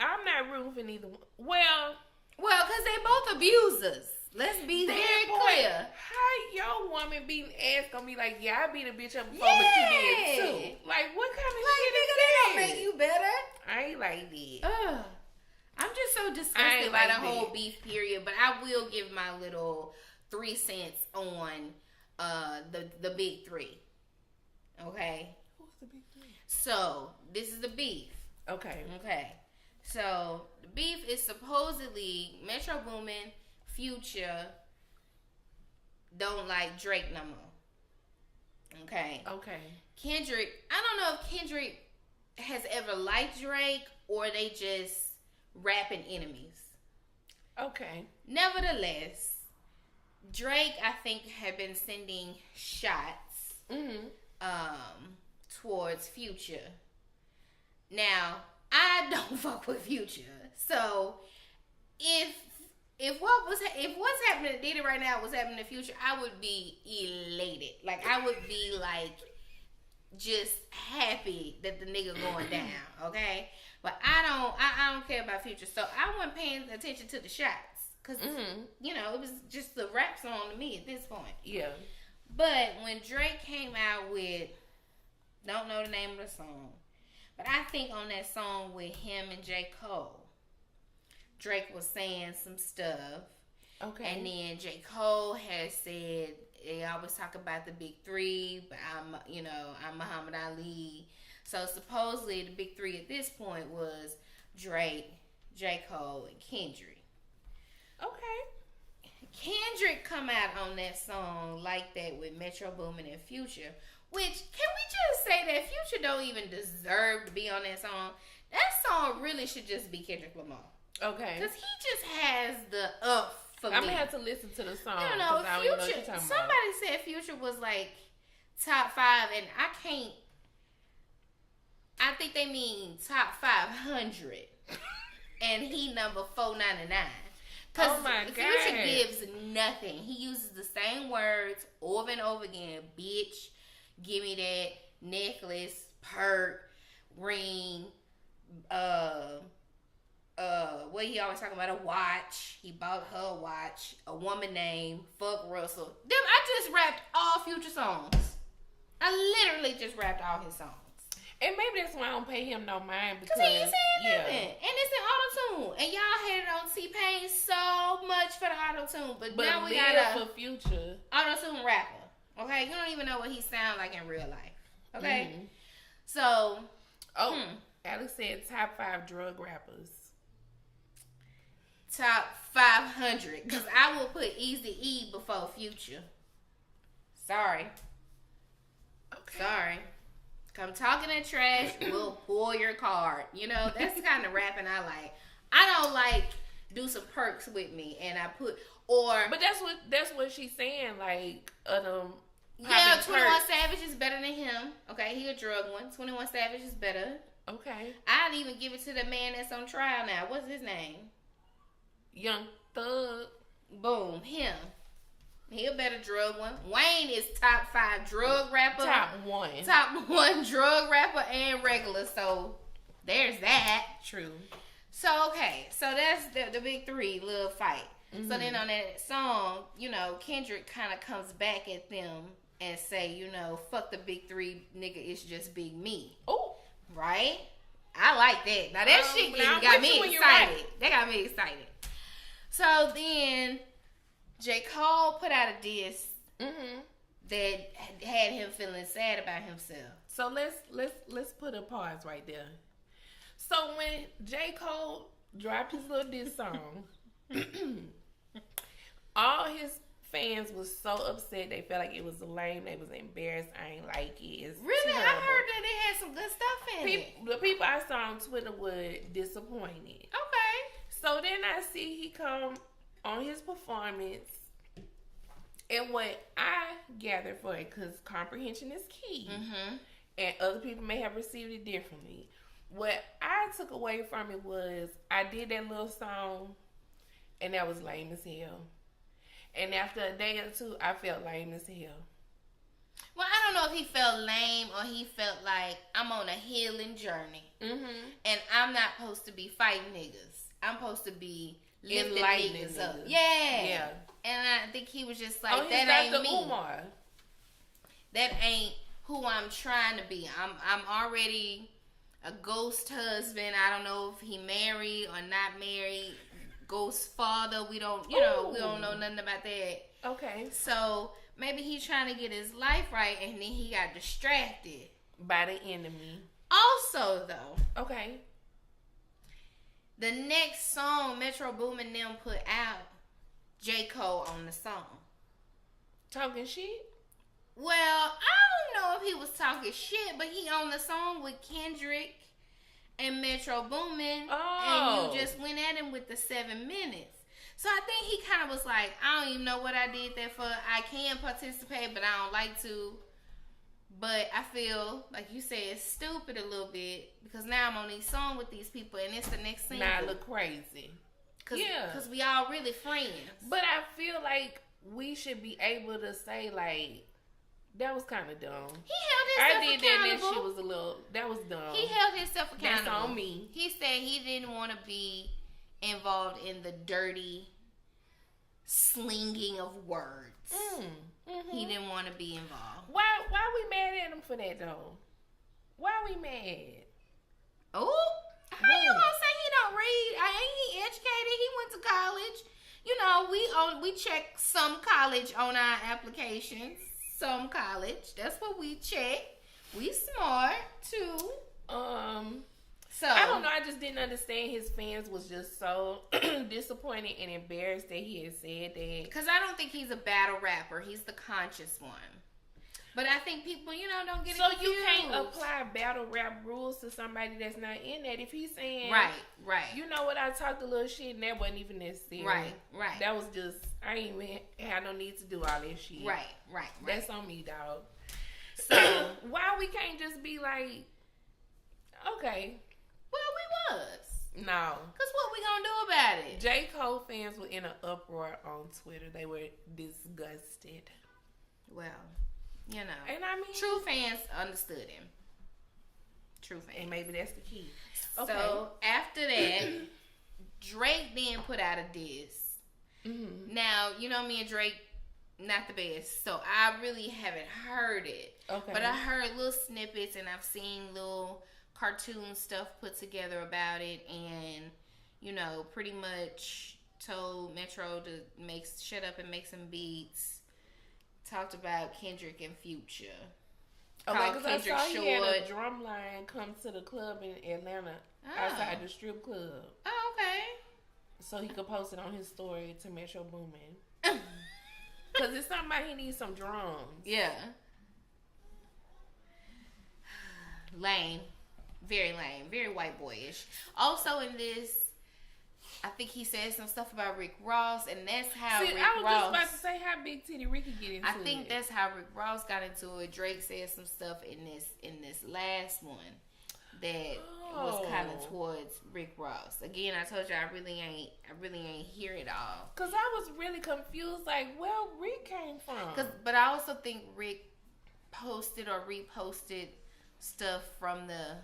S1: I'm not rooting for neither one. Well,
S2: because they both abusers. Let's be very clear.
S1: How your woman beating ass gonna be like, yeah, I beat a bitch up before, but you did too? Like, what kind of shit is
S2: that?
S1: that?
S2: Don't make you better.
S1: I ain't like that.
S2: I'm just so disgusted by the whole beef period, but I will give my little 3 cents on the big three. Okay?
S1: Who's the big three?
S2: So, this is the beef.
S1: Okay.
S2: So, the beef is supposedly Metro Boomin, Future don't like Drake no more. Okay. Kendrick, I don't know if Kendrick has ever liked Drake or they just rapping enemies.
S1: Okay.
S2: Nevertheless, Drake, I think, had been sending shots towards Future. Now, I don't fuck with Future. So, if what's happening to Diddy right now was happening in the future, I would be elated. Like, I would be like just happy that the nigga going down, okay? But I don't care about Future, so I wasn't paying attention to the shots because you know, it was just the rap song to me at this point.
S1: Yeah.
S2: But when Drake came out with, don't know the name of the song, but I think on that song with him and J. Cole, Drake was saying some stuff.
S1: Okay.
S2: And then J. Cole has said, they always talk about the big three, but I'm Muhammad Ali. So supposedly the big three at this point was Drake, J. Cole, and Kendrick.
S1: Okay.
S2: Kendrick come out on that song like that with Metro Boomin and Future, which, can we just say that Future don't even deserve to be on that song? That song really should just be Kendrick Lamar.
S1: Okay.
S2: Because he just has the for me.
S1: I'm going to have to listen to the song.
S2: I don't know. Future, somebody said Future was like top 5, and I think they mean top 500. And he number 499. Because Future gives nothing. He uses the same words over and over again. Bitch, give me that necklace, perk, ring, what he always talking about, a watch. He bought her a watch, a woman name, fuck Russell. I just rapped all Future songs. I literally just rapped all his songs.
S1: And maybe that's why I don't pay him no mind, because
S2: he ain't saying nothing. And it's in auto-tune. And y'all had it on T-Pain so much for the auto-tune. But now we got a
S1: for Future
S2: auto-tune rapper. Okay? You don't even know what he sound like in real life. Okay? So.
S1: Alex said top 5 drug rappers.
S2: Top 500. Because I will put Eazy-E before Future. Sorry.
S1: Okay.
S2: Sorry. Come talking that trash, we'll pull your card. You know, that's the kind of rapping I like. I don't like do some perks with me and I put, or.
S1: But that's what she's saying, like,
S2: yeah, 21 Savage is better than him. Okay, he a drug one. 21 Savage is better.
S1: Okay.
S2: I'd even give it to the man that's on trial now. What's his name?
S1: Young Thug.
S2: Boom, him. He a better drug one. Wayne is top 5 drug rapper.
S1: Top 1.
S2: Top 1 drug rapper and regular. So there's that.
S1: True.
S2: So okay, so that's the big three little fight. So then on that song, you know, Kendrick kind of comes back at them and say, you know, fuck the big three, nigga, it's just big me.
S1: Oh,
S2: right. I like that. Now that shit got me excited. Right. That got me excited. So then J. Cole put out a diss that had him feeling sad about himself.
S1: So let's put a pause right there. So when J. Cole dropped his little diss song, all his fans was so upset. They felt like it was lame. They was embarrassed. I ain't like it. It's
S2: really?
S1: terrible.
S2: I heard that they had some good stuff in it.
S1: The people I saw on Twitter were disappointed.
S2: Okay.
S1: So then I see he come on his performance, and what I gathered for it, because comprehension is key, and other people may have received it differently. What I took away from it was I did that little song, and that was lame as hell. And after a day or two, I felt lame as hell.
S2: Well, I don't know if he felt lame or he felt like I'm on a healing journey. And I'm not supposed to be fighting niggas. I'm supposed to be lifting niggas up. Yeah. And I think he was just like, that ain't me. Umar. That ain't who I'm trying to be. I'm already a ghost husband. I don't know if he married or not married. Ghost father. We don't know nothing about that.
S1: Okay.
S2: So maybe he's trying to get his life right, and then he got distracted
S1: by the enemy.
S2: Also, though.
S1: Okay.
S2: The next song Metro Boomin them put out, J. Cole on the song.
S1: Talking shit?
S2: Well, I don't know if he was talking shit, but he on the song with Kendrick and Metro Boomin. And you just went at him with the 7 minutes. So I think he kind of was like, I don't even know what I did that for. I can participate, but I don't like to. But I feel, like you said, it's stupid a little bit. Because now I'm on these songs with these people, and it's the next single.
S1: Now I look crazy.
S2: Because we all really friends.
S1: But I feel like we should be able to say, like, that was kind of dumb.
S2: He held himself accountable.
S1: That shit was that was dumb.
S2: He held himself accountable.
S1: That's on me.
S2: He said he didn't want to be involved in the dirty slinging of words. He didn't want to be involved.
S1: Why we mad at him for that though? Why we mad?
S2: Oh, how you gonna say he don't read? Ain't he educated? He went to college. You know, we check some college on our applications. Some college. That's what we check. We smart too. So
S1: I don't know. I just didn't understand his fans was just so disappointed and embarrassed that he had said that.
S2: Because I don't think he's a battle rapper. He's the conscious one. But I think people, don't get it confused.
S1: So you can't apply battle rap rules to somebody that's not in that. If he's saying,
S2: right.
S1: You know what? I talked a little shit and that wasn't even necessary.
S2: Right.
S1: That was just, I ain't even had no need to do all that shit.
S2: Right.
S1: That's on me, dog. So why we can't just be like, okay.
S2: Well, we was.
S1: No.
S2: Because what we gonna do about it?
S1: J. Cole fans were in an uproar on Twitter. They were disgusted.
S2: Well,
S1: and I mean,
S2: true fans understood him. True fans.
S1: And maybe that's the key. Okay.
S2: So, after that, Drake then put out a diss. Mm-hmm. Now, me and Drake, not the best. So, I really haven't heard it.
S1: Okay.
S2: But I heard little snippets and I've seen little cartoon stuff put together about it. And, pretty much told Metro to shut up and make some beats. Talked about Kendrick and Future.
S1: Okay, because I saw he had a drum line come to the club in Atlanta outside the strip club.
S2: Oh, okay.
S1: So he could post it on his story to Metro Boomin. Because it's something about he needs some drums.
S2: Yeah. Lame. Very lame. Very white boyish. Also in this, I think he said some stuff about Rick Ross, and that's how Rick Ross...
S1: I was just about to say how Big Titty Ricky get into it.
S2: I think that's how Rick Ross got into it. Drake said some stuff in this last one that was kind of towards Rick Ross. Again, I told you I really ain't hear it all.
S1: Cause I was really confused, like where Rick came from.
S2: But I also think Rick posted or reposted stuff from the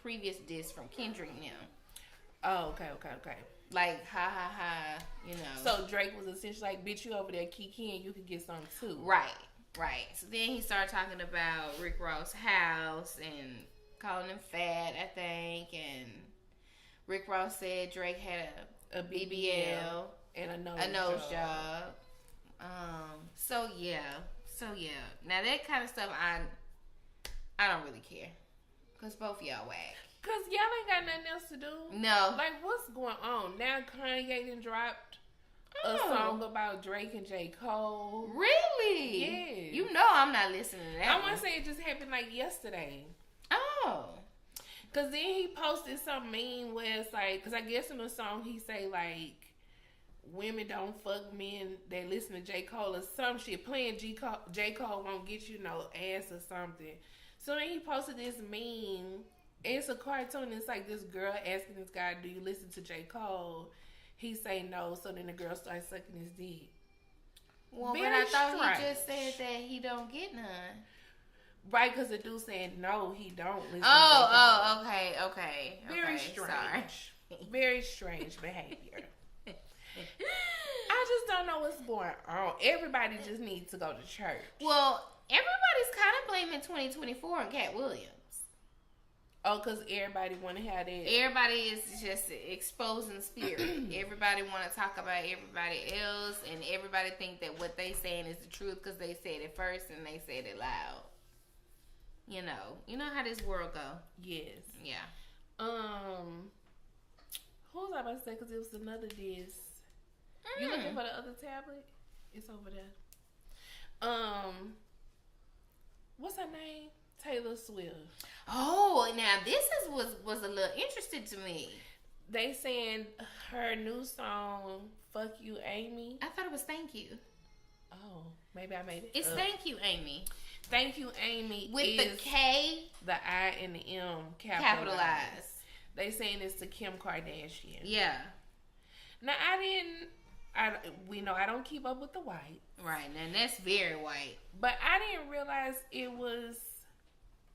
S2: previous diss from Kendrick now.
S1: Oh, okay.
S2: Like, ha,
S1: So Drake was essentially like, bitch, you over there kiki and you could get some too.
S2: Right. So then he started talking about Rick Ross' house and calling him fat, I think. And Rick Ross said Drake had a BBL
S1: and a nose job.
S2: So yeah. Now that kind of stuff, I don't really care. Because both of y'all whack.
S1: Because y'all ain't got nothing else to do.
S2: No.
S1: Like, what's going on? Now Kanye done dropped a song about Drake and J. Cole.
S2: Really?
S1: Yeah.
S2: You know I'm not listening to that.
S1: I want to say it just happened like yesterday.
S2: Oh.
S1: Because then he posted some meme where it's like, because I guess in the song he say like, women don't fuck men that listen to J. Cole or some shit. Playing J. Cole won't get you no ass or something. So then he posted this meme. It's a cartoon. It's like this girl asking this guy, do you listen to J. Cole? He say no. So then the girl starts sucking his dick.
S2: Well, but I thought he just said that he don't get none.
S1: Right, because the dude saying no, he don't listen.
S2: Okay.
S1: Very strange. Sorry. Very strange behavior. I just don't know what's going on. Everybody just needs to go to church.
S2: Well, everybody's kind of blaming 2024 on Cat Williams.
S1: Oh, because everybody want to have that.
S2: Everybody is just exposing spirit. Everybody want to talk about everybody else, and everybody think that what they saying is the truth because they said it first and they said it loud. You know how this world go.
S1: Yes.
S2: Yeah.
S1: Who was I about to say? Because it was another disc. You looking for the other tablet? It's over there. What's her name? Taylor Swift.
S2: Oh, now this was a little interesting to me.
S1: They saying her new song, "Fuck You, Amy."
S2: I thought it was "Thank You."
S1: Oh, maybe I made it.
S2: It's
S1: up.
S2: "Thank You, Amy."
S1: "Thank You, Amy"
S2: with the K,
S1: the I, and the M capitalized. They saying it's to Kim Kardashian.
S2: Yeah.
S1: Now we know I don't keep up with the white.
S2: Right, and that's very white.
S1: But I didn't realize it was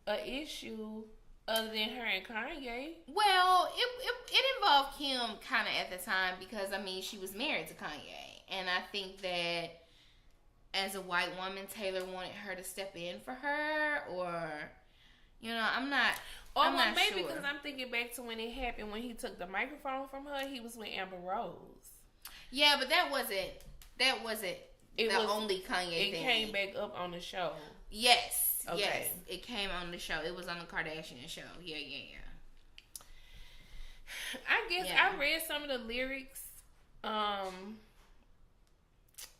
S1: an issue other than her and Kanye.
S2: Well, it involved Kim kind of at the time because, I mean, she was married to Kanye. And I think that as a white woman, Taylor wanted her to step in for her, or, I'm not
S1: maybe
S2: sure.
S1: Because I'm thinking back to when it happened, when he took the microphone from her, he was with Amber Rose.
S2: Yeah, but that wasn't the only Kanye thing.
S1: It came back up on the show.
S2: Yes.
S1: Okay.
S2: Yes. It came on the show. It was on the Kardashian show. Yeah.
S1: I guess I read some of the lyrics.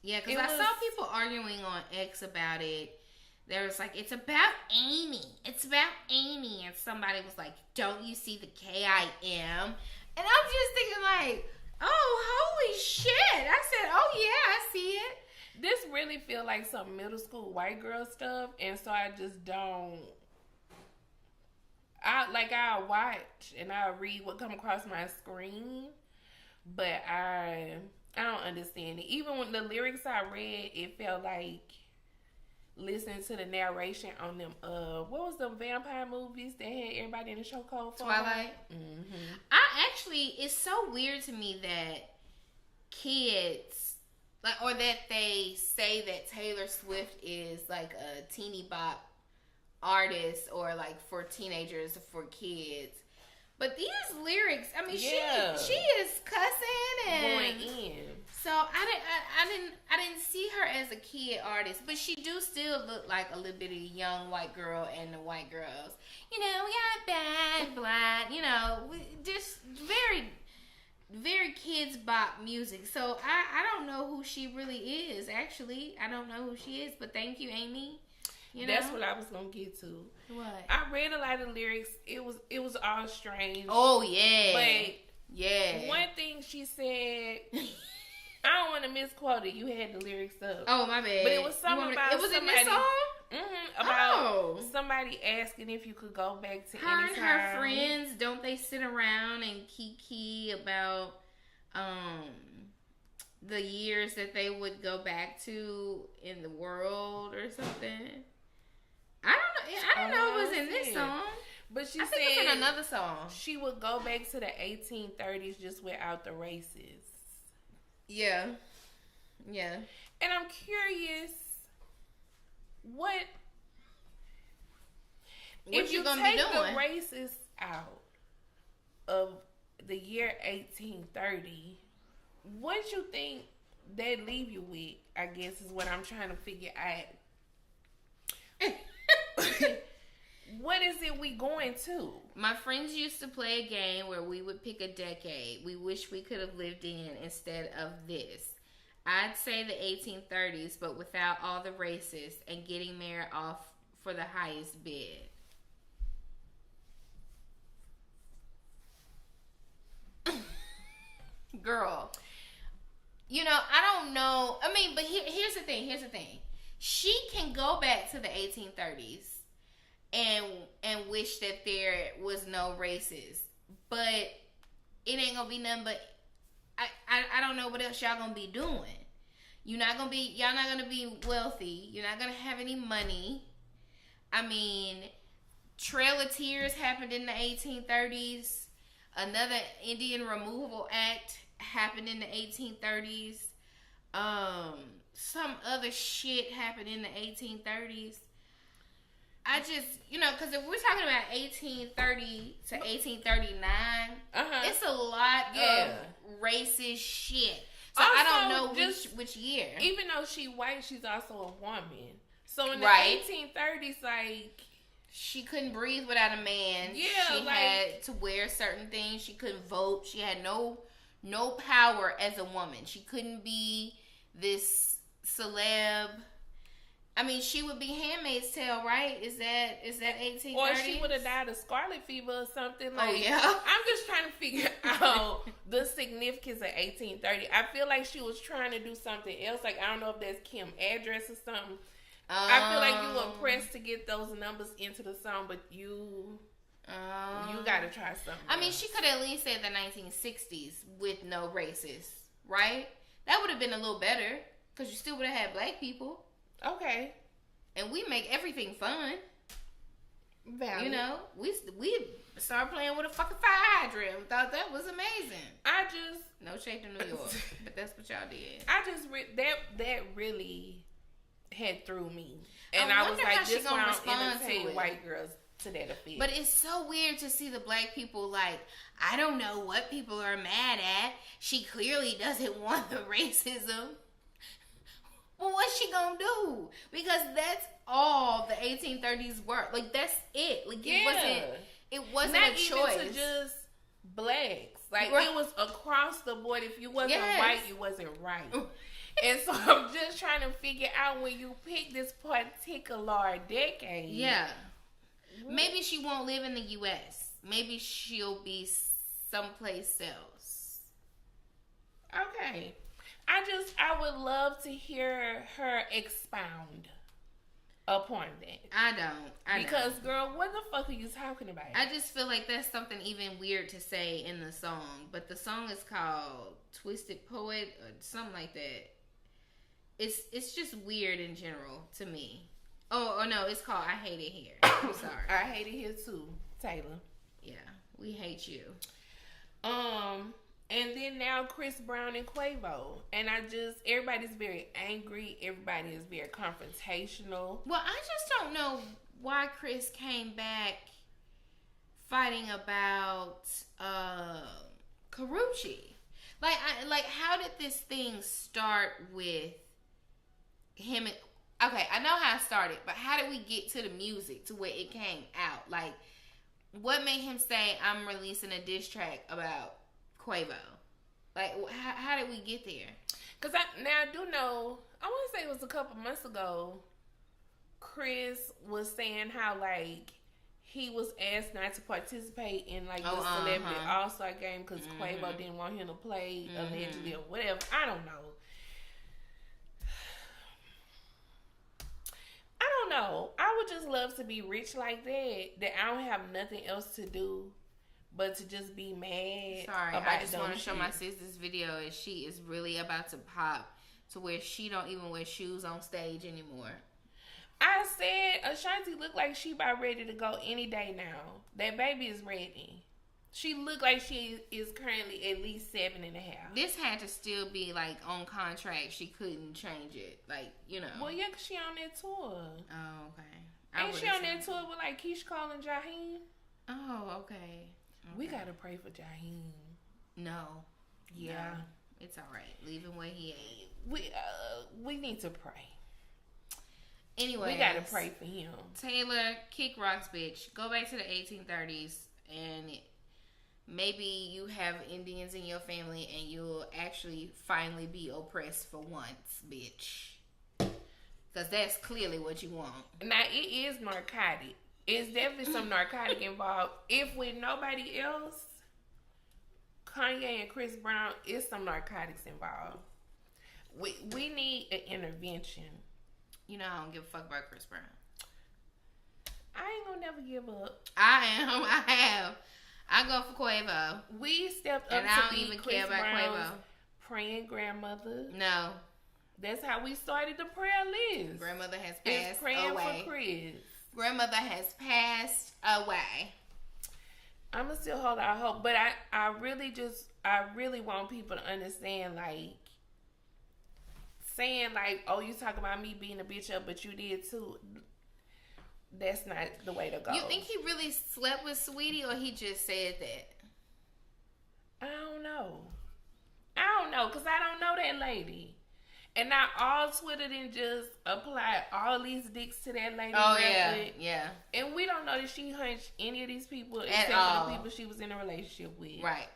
S2: Yeah, because I saw people arguing on X about it. There was like, it's about Amy. It's about Amy. And somebody was like, don't you see the K-I-M? And I'm just thinking like, oh, holy shit. I said, oh yeah, I see it.
S1: This really feel like some middle school white girl stuff. And so I just don't. I'll watch and I'll read what come across my screen. But I don't understand it. Even when the lyrics I read, it felt like listening to the narration on them. What was the vampire movies that had everybody in the show called
S2: Twilight? Mm-hmm. It's so weird to me that kids, or that they say that Taylor Swift is like a teeny bop artist, or like for teenagers, for kids. But these lyrics, I mean, she is cussing and
S1: going in.
S2: So I didn't see her as a kid artist, but she do still look like a little bit of a young white girl and the white girls. We got bad, black, just very, very kids bop music. So I don't know who she really is. Actually, I don't know who she is. But thank you, Amy.
S1: That's what I was gonna get to.
S2: What?
S1: I read a lot of lyrics. It was all strange.
S2: Oh yeah.
S1: But
S2: yeah.
S1: One thing she said, I don't want to misquote it. You had the lyrics up.
S2: Oh my bad.
S1: But it was something about
S2: it was
S1: somebody,
S2: in this song.
S1: About somebody asking if you could go back to
S2: her
S1: any time.
S2: And her friends, don't they sit around and kiki about the years that they would go back to in the world or something? I don't know if it was in this song.
S1: But she
S2: I think it's in another song.
S1: She would go back to the 1830s just without the races.
S2: Yeah. Yeah.
S1: And I'm curious, if you
S2: gonna
S1: take
S2: be doing?
S1: the races out of the year 1830, what you think they leave you with, I guess, is what I'm trying to figure out. What is it we going to?
S2: My friends used to play a game where we would pick a decade we wish we could have lived in instead of this. I'd say the 1830s, but without all the racists and getting married off for the highest bid. Girl, I don't know. I mean, but here's the thing. She can go back to the 1830s and wish that there was no races, but it ain't gonna be nothing but I don't know what else y'all gonna be doing. Y'all not gonna be wealthy. You're not gonna have any money. I mean, Trail of Tears happened in the 1830s. Another Indian Removal Act happened in the 1830s. Some other shit happened in the 1830s. I just, because if we're talking about 1830 to 1839, it's a lot of racist shit. So also, I don't know which year.
S1: Even though she's white, she's also a woman. So in the 1830s, like,
S2: she couldn't breathe without a man. Yeah, she had to wear certain things. She couldn't vote. She had no power as a woman. She couldn't be this celeb. I mean, she would be Handmaid's Tale, right? Is that 1830s?
S1: Or she would have died of scarlet fever or something. Like,
S2: oh, yeah.
S1: I'm just trying to figure out the significance of 1830. I feel like she was trying to do something else. Like, I don't know if that's Kim's address or something. I feel like you were pressed to get those numbers into the song, but you got to try something
S2: I mean, she could at least say the 1960s with no racists, right? That would have been a little better, because you still would have had black people.
S1: Okay.
S2: And we make everything fun.
S1: Valid.
S2: We started playing with a fucking fire hydrant. Thought that was amazing. No shade to New York, but that's what y'all did.
S1: That really had through me. And I was like, this one I'll entertain white girls to that effect.
S2: But it's so weird to see the black people like, I don't know what people are mad at. She clearly doesn't want the racism. Well, what's she gonna do? Because that's all the 1830s were. Like, that's it. Like, it wasn't
S1: not
S2: a choice.
S1: Even to just blacks. Like, it was across the board. If you wasn't white, you wasn't right. And so I'm just trying to figure out, when you pick this particular decade.
S2: Yeah. Maybe she won't live in the U.S. Maybe she'll be someplace else.
S1: Okay. I would love to hear her expound upon that.
S2: I don't.
S1: Because, girl, what the fuck are you talking about?
S2: I just feel like that's something even weird to say in the song. But the song is called Twisted Poet or something like that. It's just weird in general to me. Oh no, it's called I Hate It Here. I'm sorry.
S1: I hate it here too, Taylor.
S2: Yeah, we hate you.
S1: And then now Chris Brown and Quavo. And everybody's very angry. Everybody is very confrontational.
S2: Well, I just don't know why Chris came back fighting about Karrueche. Like how did this thing start with him? Okay, I know how it started, but how did we get to the music to where it came out? Like, what made him say, I'm releasing a diss track about Quavo? Like, how did we get there?
S1: Because I do know, I want to say it was a couple months ago, Chris was saying how, like, he was asked not to participate in, like, the Celebrity All-Star game because Quavo didn't want him to play, allegedly, or whatever. I don't know. I would just love to be rich like that I don't have nothing else to do but to just be mad.
S2: Sorry, I just want to show my sis this video, and she is really about to pop to where she don't even wear shoes on stage anymore.
S1: I said Ashanti looked like she about ready to go any day now. That baby is ready. She looked like she is currently at least 7.5.
S2: This had to still be, like, on contract. She couldn't change it. Like,
S1: Well, yeah, because she on that tour.
S2: Oh, okay.
S1: Ain't she on that tour with, like, Keyshia Cole and Jaheim?
S2: Oh, okay.
S1: We got to pray for Jaheim.
S2: No.
S1: Yeah.
S2: No. It's all right. Leave him where he ain't.
S1: We need to pray.
S2: Anyway.
S1: We got to pray for him.
S2: Taylor, kick rocks, bitch. Go back to the 1830s and... Maybe you have Indians in your family and you'll actually finally be oppressed for once, bitch. Because that's clearly what you want.
S1: Now, it is narcotic. It's definitely some narcotic involved. If with nobody else, Kanye and Chris Brown, is some narcotics involved. We need an intervention.
S2: I don't give a fuck about Chris Brown.
S1: I ain't gonna never give up.
S2: I have. I go for Quavo.
S1: We stepped up
S2: and
S1: to
S2: I don't
S1: be
S2: even
S1: Chris
S2: care about
S1: Brown's
S2: Quavo.
S1: Praying grandmother.
S2: No.
S1: That's how we started the prayer list.
S2: Grandmother has passed
S1: it's praying
S2: away.
S1: for Chris.
S2: grandmother has passed away.
S1: I'ma still hold out hope, but I really want people to understand, like, saying like, oh, you talk about me being a bitch up, but you did too. That's not the way to go.
S2: You think he really slept with Sweetie, or he just said that?
S1: I don't know, because I don't know that lady. And not all Twitter didn't just apply all these dicks to that lady.
S2: Oh, yeah.
S1: And we don't know that she hunched any of these people
S2: At
S1: except
S2: all.
S1: for the people she was in a relationship with.
S2: Right.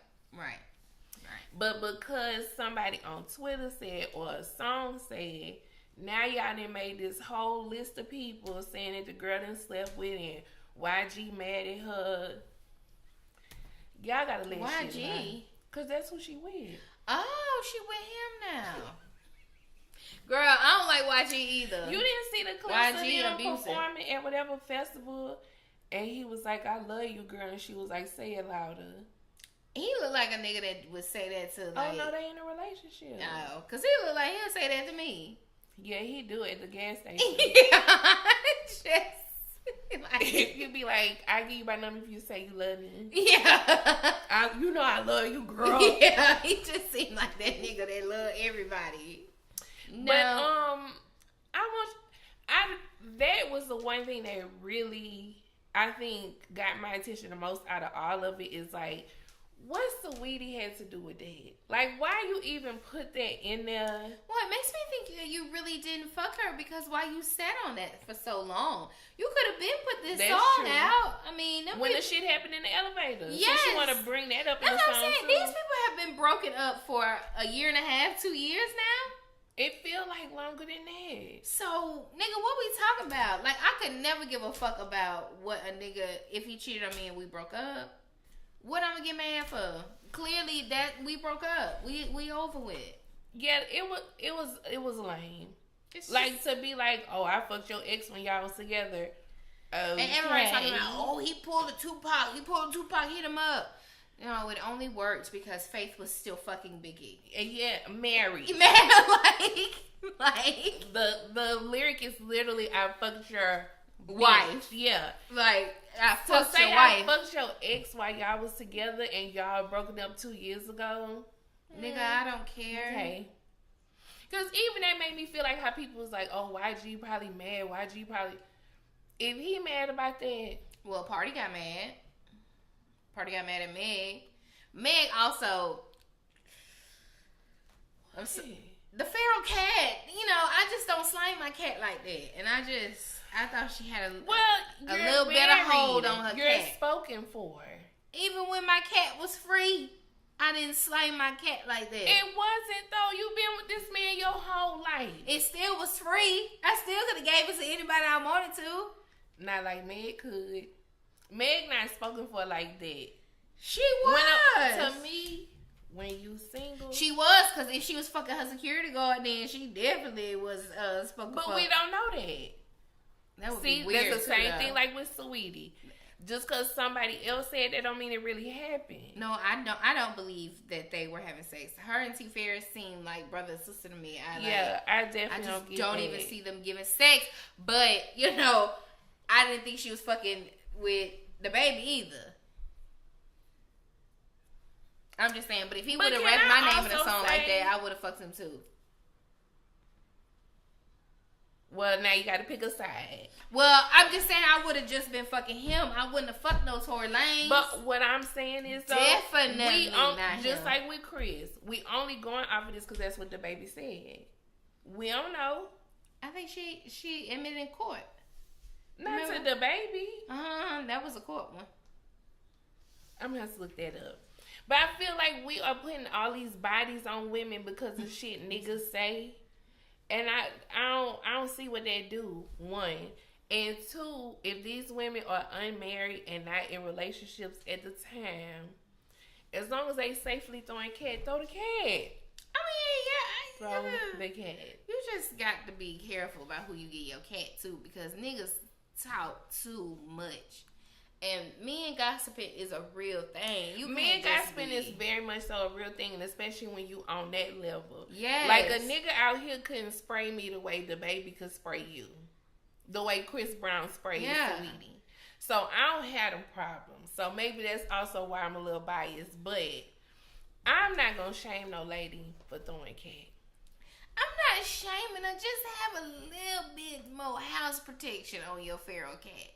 S1: But because somebody on Twitter said, or a song said, now y'all done made this whole list of people saying that the girl done slept with and YG mad at her. Y'all gotta let
S2: YG?
S1: shit lie. Cause that's who she with.
S2: Oh, she with him now. Girl, I don't like YG either.
S1: You didn't see the clips
S2: YG
S1: of him
S2: abusive.
S1: performing at whatever festival, and he was like, "I love you, girl," and she was like, "Say it louder."
S2: He looked like a nigga that would say that to, like...
S1: Oh, no, they in a relationship.
S2: No, because he look like he'll say that to me.
S1: Yeah, he do at the gas station.
S2: Just... like,
S1: You'd be like, I give you my number if you say you love me.
S2: Yeah.
S1: You know I love you, girl.
S2: Yeah, he just seemed like that nigga that love everybody. No.
S1: But that was the one thing that really, I think, got my attention the most out of all of it is like, what's Saweetie had to do with that? Like, why you even put that in there?
S2: Well, it makes me think that you really didn't fuck her, because why you sat on that for so long? You could have been put this
S1: That's
S2: song
S1: true.
S2: out. I mean,
S1: When the shit happened in the elevator.
S2: Yes.
S1: So she want to bring that up in
S2: that's
S1: the
S2: what
S1: song
S2: I'm saying.
S1: too.
S2: These people have been broken up for a year and a half, 2 years now.
S1: It feel like longer than that.
S2: So, nigga, what we talking about? Like, I could never give a fuck about what a nigga, if he cheated on me and we broke up. What I'm gonna get mad for? Clearly, that we broke up. We over with.
S1: Yeah, it was lame.
S2: It's
S1: Like, to be like, oh, I fucked your ex when y'all was together.
S2: and everybody's talking about, oh, he pulled a Tupac, hit him up. No, it only worked because Faith was still fucking Biggie.
S1: And yeah, married.
S2: Man, like
S1: The lyric is literally, I fucked your
S2: wife.
S1: Yeah.
S2: Like, I
S1: To
S2: fucked
S1: say
S2: your
S1: I
S2: wife.
S1: fucked your ex while y'all was together and y'all broken up 2 years ago.
S2: Nigga, I don't care.
S1: Okay. Because even that made me feel like how people was like, oh, YG probably mad. YG probably... If he mad about that...
S2: Well, Party got mad. Party got mad at Meg. Meg also... the feral cat, I just don't slime my cat like that. And I thought she had a little better hold on her
S1: You're
S2: cat.
S1: spoken for.
S2: Even when my cat was free, I didn't slay my cat like that.
S1: It wasn't, though. You've been with this man your whole life.
S2: It still was free. I still could have gave it to anybody I wanted to.
S1: Not like Meg could. Meg not spoken for like that.
S2: She was.
S1: To me, when you single...
S2: She was, because if she was fucking her security guard, then she definitely was spoken for.
S1: But we don't know that.
S2: That would
S1: See,
S2: be weird.
S1: that's the same thing like with Saweetie. Just because somebody else said that don't mean it really happened.
S2: No, I don't believe that they were having sex. Her and T Ferris seemed like brother and sister to me.
S1: I definitely
S2: I just
S1: don't,
S2: don't even see them giving sex. But I didn't think she was fucking with the baby either. I'm just saying. But if he would have rapped my name in a song like that, I would have fucked him too.
S1: Well, now you got to pick a side.
S2: Well, I'm just saying I would have just been fucking him. I wouldn't have fucked no Tory Lanez.
S1: But what I'm saying is, though,
S2: definitely not
S1: just
S2: him.
S1: like with Chris, we only going off of this because that's what the baby said. We don't know.
S2: I think she admitted in court.
S1: Not to the baby.
S2: That was a court one.
S1: I'm gonna have to look that up. But I feel like we are putting all these bodies on women because of shit niggas say. And I don't see what they do, one. And two, if these women are unmarried and not in relationships at the time, as long as they safely throwing cat, throw the cat.
S2: I mean,
S1: Throw the cat.
S2: You just got to be careful about who you get your cat to, because niggas talk too much. And men gossiping is a real thing.
S1: Men gossiping is very much so a real thing, and especially when you on that level.
S2: Yes.
S1: Like a nigga out here couldn't spray me the way the baby could spray you. the way Chris Brown sprayed Saweetie. So I don't have a problem. So maybe that's also why I'm a little biased. But I'm not going to shame no lady for throwing cat.
S2: I'm not shaming her. Just have a little bit more house protection on your feral cat.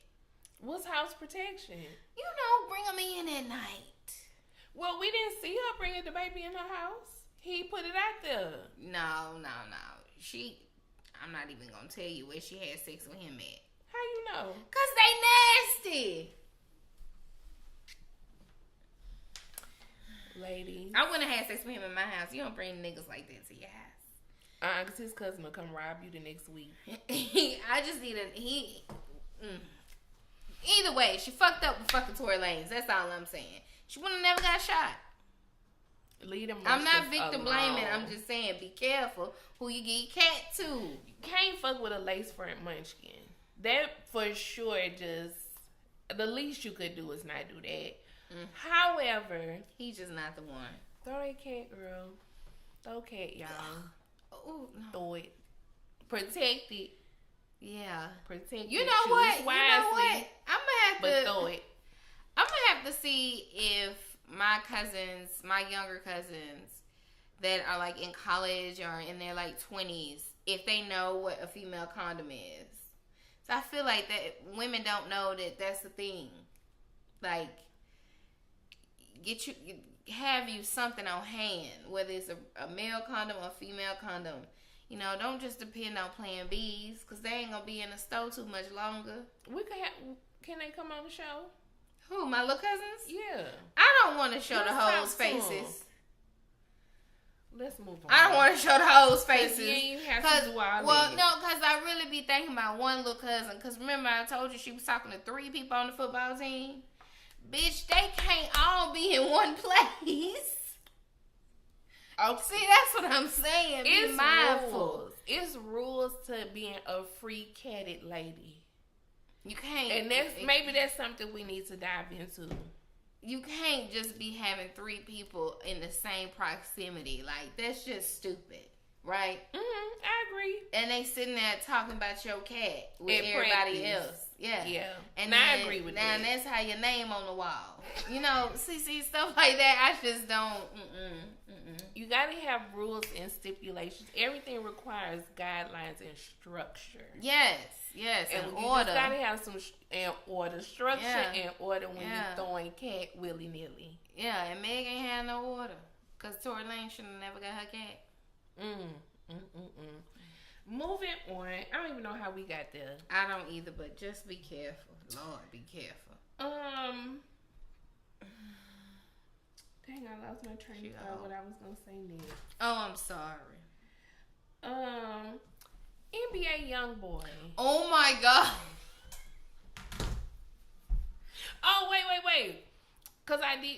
S1: What's house protection?
S2: You know, bring them in at night.
S1: Well, we didn't see her bringing the baby in her house. He put it out there.
S2: No. I'm not even going to tell you where she had sex with him at.
S1: How you know?
S2: Because they nasty.
S1: Lady.
S2: I wouldn't have had sex with him in my house. You don't bring niggas like that to your house.
S1: Because his cousin will come rob you the next week.
S2: I just need Either way, she fucked up with fucking Tory Lanez. That's all I'm saying. She would have never got shot.
S1: Leave them.
S2: I'm not victim blaming. I'm just saying, be careful who you get your cat to.
S1: You can't fuck with a lace front munchkin. That for sure. Just the least you could do is not do that. However,
S2: he's just not the one.
S1: Throw that cat, girl. Throw cat, y'all.
S2: Oh, no.
S1: Throw it. Protect it.
S2: Yeah.
S1: Protect
S2: you
S1: it.
S2: Know what?
S1: Wisely,
S2: you know what? I'm gonna have to
S1: throw it.
S2: I'm gonna have to see if my cousins, my younger cousins that are like in college or in their like 20s, if they know what a female condom is. So I feel like that women don't know that that's a thing. Like, have you something on hand, whether it's a male condom or a female condom. You know, don't just depend on Plan Bs, because they ain't gonna be in the store too much longer.
S1: Can they come on the show?
S2: Who, my little cousins?
S1: Yeah.
S2: I don't want to show the hoes' faces.
S1: Let's move on.
S2: I don't want to show the hoes' faces.
S1: You have to do all
S2: well, no, because I really be thinking about one little cousin. Because remember, I told you she was talking to 3 people on the football team. Bitch, they can't all be in one place.
S1: Oh,
S2: see, that's what I'm saying. Be mindful.
S1: It's rules to being a free catted lady.
S2: You can't.
S1: And maybe that's something we need to dive into.
S2: You can't just be having 3 people in the same proximity. Like, that's just stupid. Right?
S1: I agree.
S2: And they sitting there talking about your cat with everybody else. Yeah.
S1: Yeah.
S2: And
S1: I agree with that.
S2: And that's how your name on the wall. You know, see, stuff like that, I just don't,
S1: You got to have rules and stipulations. Everything requires guidelines and structure.
S2: Yes, and order.
S1: You got to have some order, structure and order when you're throwing cat willy-nilly.
S2: Yeah, and Meg ain't had no order. Because Tory Lanez should have never got her cat.
S1: Moving on. I don't even know how we got there.
S2: I don't either, but just be careful. Lord, be careful.
S1: Dang, I lost my train of thought. What I was gonna say next.
S2: Oh, I'm sorry.
S1: NBA YoungBoy.
S2: Oh my God.
S1: Oh wait. Cause I did.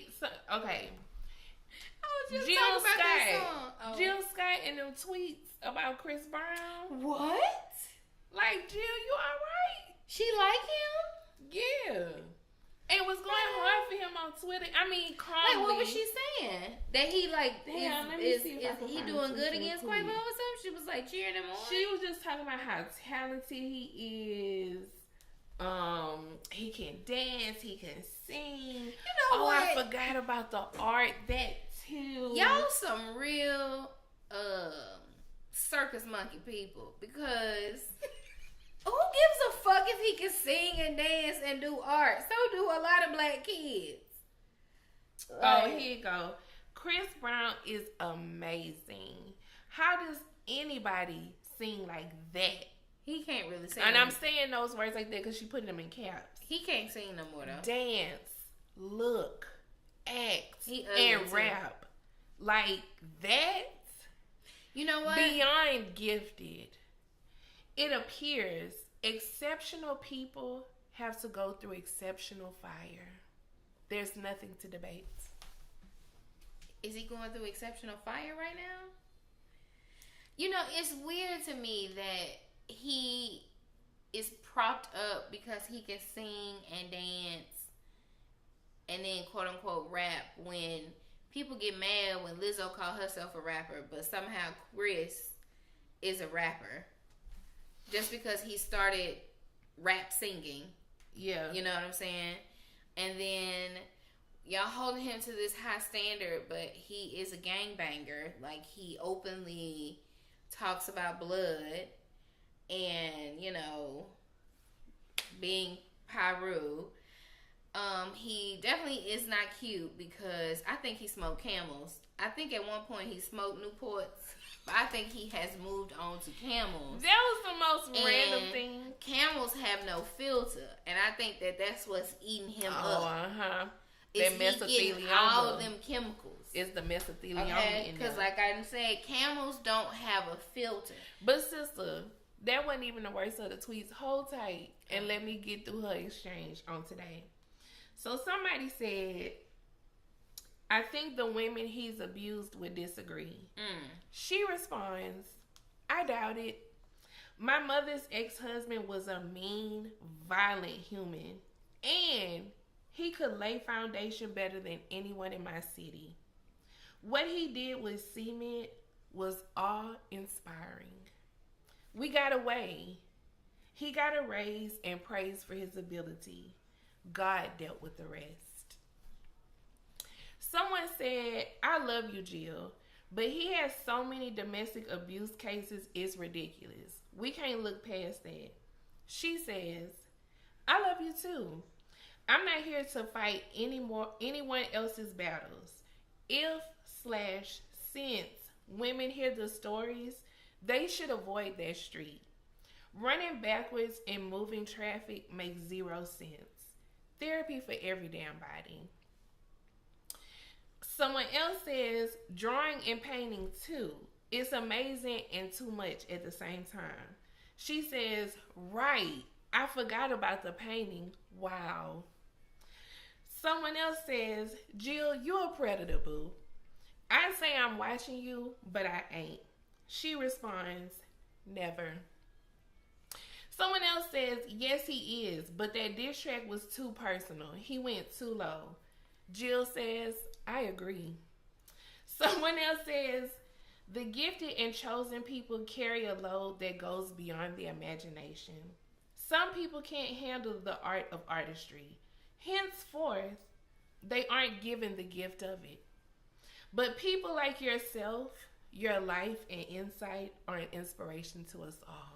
S1: Okay.
S2: Jill
S1: Scott. Jill Scott and them tweets about Chris Brown.
S2: What?
S1: Like, Jill, you alright?
S2: She like him?
S1: Yeah. And what's going hard for him on Twitter? I mean, calmly.
S2: Like, what was she saying? That he is he doing good against Quavo or something? She was like cheering him on.
S1: She was just talking about how talented he is. He can dance. He can sing.
S2: You know what?
S1: I forgot about the art. That too.
S2: Y'all some real circus monkey people, because who gives a fuck if he can sing and dance and do art? So do a lot of black kids.
S1: Oh, here you go. Chris Brown is amazing. How does anybody sing like that?
S2: He can't really sing.
S1: And I'm saying those words like that because she put them in caps.
S2: He can't sing no more though.
S1: Dance, look, act, and rap. Like that.
S2: You know what?
S1: Beyond gifted. It appears exceptional people have to go through exceptional fire. There's nothing to debate.
S2: Is he going through exceptional fire right now? You know, it's weird to me that he is propped up because he can sing and dance and then quote unquote rap, when people get mad when Lizzo called herself a rapper, but somehow Chris is a rapper just because he started rap singing.
S1: Yeah.
S2: You know what I'm saying? And then y'all holding him to this high standard, but he is a gangbanger. Like, he openly talks about blood and, you know, being Pyru. He definitely is not cute because I think he smoked Camels. I think at one point he smoked Newports, but I think he has moved on to Camels.
S1: That was the most random thing.
S2: Camels have no filter, and I think that that's what's eating him up.
S1: Uh-huh.
S2: Is he getting all of them chemicals?
S1: It's the mesothelioma.
S2: Okay, because like I said, Camels don't have a filter.
S1: But sister, that wasn't even the worst of the tweets. Hold tight and let me get through her exchange on today. So somebody said, I think the women he's abused would disagree. She responds, I doubt it. My mother's ex-husband was a mean, violent human. And he could lay foundation better than anyone in my city. What he did with cement was awe-inspiring. We got away. He got a raise and praise for his ability. God dealt with the rest. Someone said, I love you, Jill, but he has so many domestic abuse cases, it's ridiculous. We can't look past that. She says, I love you too. I'm not here to fight anyone else's battles. Since women hear the stories, they should avoid that street. Running backwards and moving traffic makes zero sense. Therapy for every damn body. Someone else says, drawing and painting too. It's amazing and too much at the same time. She says, right, I forgot about the painting. Wow. Someone else says, Jill, you a predator, boo. I say I'm watching you, but I ain't. She responds, never. Someone else says, yes, he is, but that diss track was too personal. He went too low. Jill says, I agree. Someone else says, the gifted and chosen people carry a load that goes beyond their imagination. Some people can't handle the art of artistry. Henceforth, they aren't given the gift of it. But people like yourself, your life and insight are an inspiration to us all.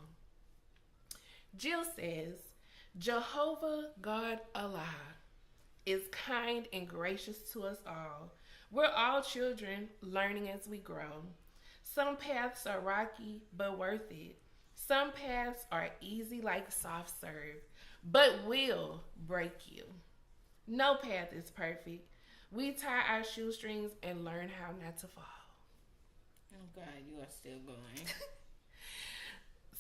S1: Jill says, Jehovah God Allah is kind and gracious to us all. We're all children learning as we grow. Some paths are rocky but worth it. Some paths are easy like soft serve, but will break you. No path is perfect. We tie our shoestrings and learn how not to fall.
S2: Oh God, you are still going.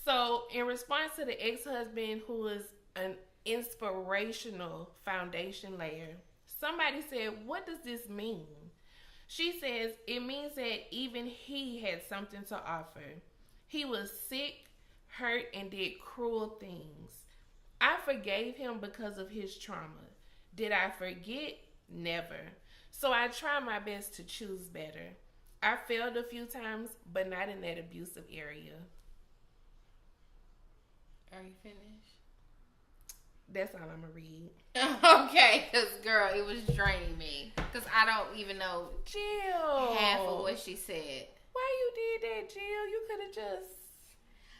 S1: So, in response to the ex-husband who is an inspirational foundation layer, somebody said, what does this mean? She says, it means that even he had something to offer. He was sick, hurt, and did cruel things. I forgave him because of his trauma. Did I forget? Never. So I try my best to choose better. I failed a few times, but not in that abusive area.
S2: Are you finished?
S1: That's all I'm going to read.
S2: Okay, because, girl, it was draining me. Because I don't even know
S1: Jill,
S2: half of what she said.
S1: Why you did that, Jill? You could have just...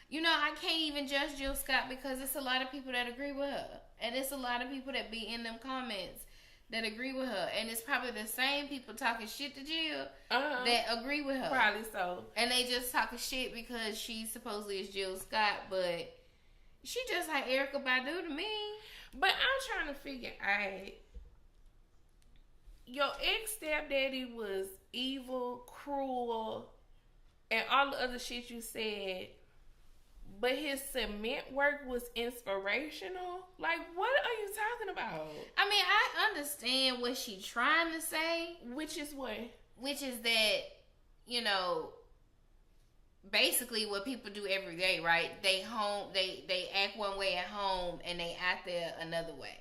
S2: You know, I can't even judge Jill Scott because it's a lot of people that agree with her. And it's a lot of people that be in them comments that agree with her. And it's probably the same people talking shit to Jill that agree with her.
S1: Probably so.
S2: And they just talking shit because she supposedly is Jill Scott, but she just like Erykah Badu to me.
S1: But I'm trying to figure out, your ex-stepdaddy was evil, cruel, and all the other shit you said, but his cement work was inspirational? Like, what are you talking about?
S2: I mean, I understand what she's trying to say.
S1: Which is what?
S2: Which is that, you know, basically what people do every day, right? They act one way at home and they act there another way.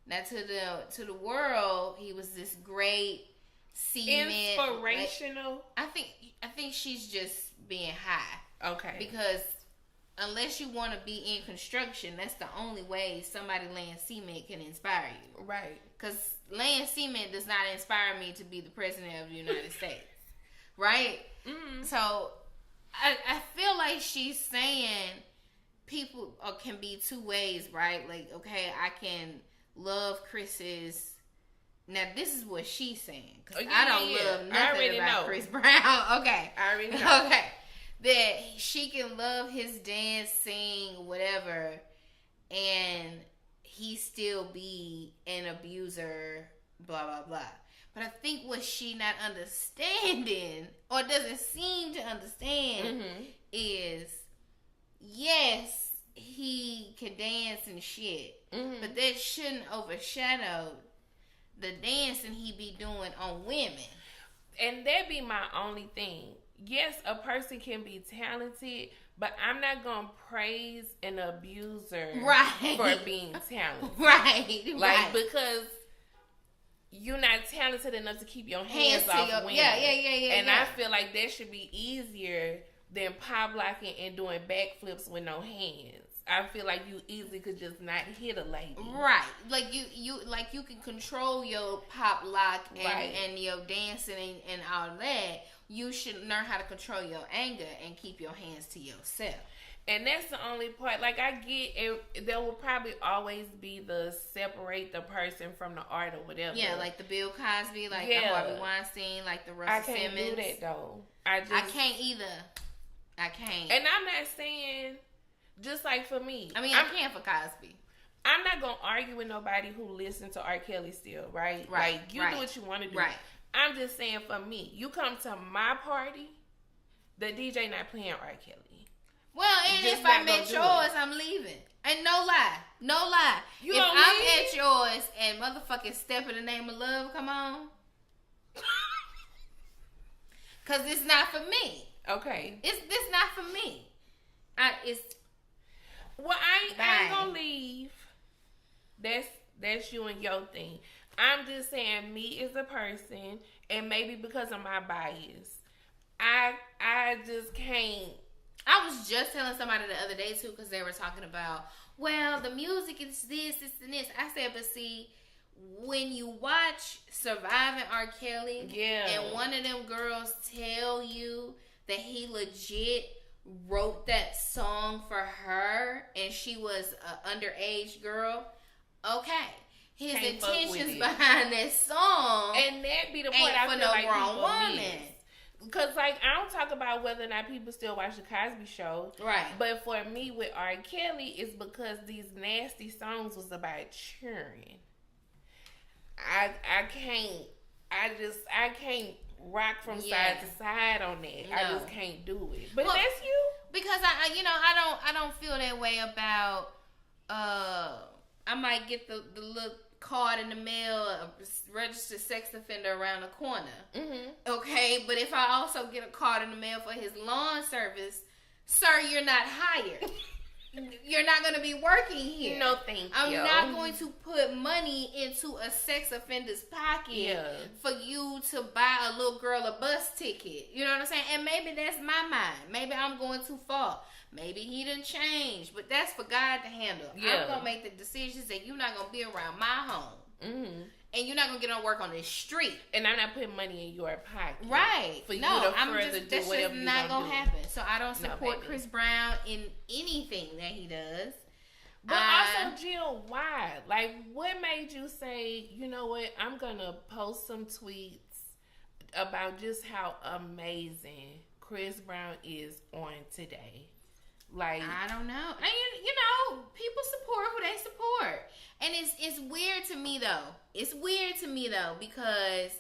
S2: Now to the world, he was this great cement
S1: inspirational.
S2: Like, I think she's just being high.
S1: Okay.
S2: Because unless you want to be in construction, that's the only way somebody laying cement can inspire you.
S1: Right.
S2: Because laying cement does not inspire me to be the president of the United States. Right?
S1: Mm-hmm.
S2: So, I feel like she's saying people can be two ways, right? Like, okay, I can love Chris's... Now, this is what she's saying. Because I don't love nothing about Chris Brown. Okay.
S1: I already know.
S2: Okay. That she can love his dance, sing, whatever, and he still be an abuser, blah, blah, blah. But I think what she not understanding, or doesn't seem to understand, is, yes, he can dance and shit, but that shouldn't overshadow the dancing he be doing on women.
S1: And that be my only thing. Yes, a person can be talented, but I'm not going to praise an abuser for being talented.
S2: Right.
S1: Because you're not talented enough to keep your hands off women.
S2: Yeah.
S1: And I feel like that should be easier than pop locking and doing backflips with no hands. I feel like you easily could just not hit a lady.
S2: Right. Like you can control your pop lock and your dancing and all that. You should learn how to control your anger and keep your hands to yourself.
S1: And that's the only part. Like, I get it. There will probably always be the separate the person from the art or whatever.
S2: Yeah, like the Bill Cosby, like the Harvey Weinstein, like the Russell Simmons.
S1: I can't do that, though.
S2: I can't either. I can't.
S1: And I'm not saying, just like for me.
S2: I mean, I can for Cosby.
S1: I'm not going to argue with nobody who listens to R. Kelly still, right?
S2: Right.
S1: Like, you do what you want to do.
S2: Right.
S1: I'm just saying, for me, you come to my party, the DJ not playing R. Kelly.
S2: Well, and if I'm at yours, I'm leaving. And no lie. If I'm at yours and motherfucking Step in the Name of Love come on, because it's not for me.
S1: Okay.
S2: It's not for me.
S1: Well, I ain't gonna leave. That's you and your thing. I'm just saying, me as a person, and maybe because of my bias, I just can't.
S2: I was just telling somebody the other day too, because they were talking about, well, the music is this, and this. I said, but see, when you watch Surviving R. Kelly, and one of them girls tell you that he legit wrote that song for her, and she was an underage girl, okay. His intentions behind that song,
S1: and that be the point I feel like
S2: wrong woman.
S1: Because, like, I don't talk about whether or not people still watch the Cosby Show,
S2: right?
S1: But for me, with R. Kelly, it's because these nasty songs was about cheering. I can't rock from side to side on that. No. I just can't do it. But that's you.
S2: Because I don't feel that way about. I might get the little card in the mail, a registered sex offender around the corner. Okay, but if I also get a card in the mail for his lawn service, sir, you're not hired. You're not going to be working here.
S1: No, thank you.
S2: I'm not going to put money into a sex offender's pocket for you to buy a little girl a bus ticket. You know what I'm saying? And maybe that's my mind. Maybe I'm going too far. Maybe he didn't change, but that's for God to handle. I'm going to make the decisions that you're not going to be around my home. And you're not going to get on work on this street.
S1: And I'm not putting money in your pocket.
S2: Right.
S1: For you to further do
S2: that's
S1: whatever
S2: just not going to happen. So I don't support
S1: no,
S2: Chris Brown in anything that he does.
S1: But also, Jill, why? Like, what made you say, you know what, I'm going to post some tweets about just how amazing Chris Brown is on today? Like,
S2: I don't know. And you know, people support who they support. And it's weird to me though. It's weird to me though, because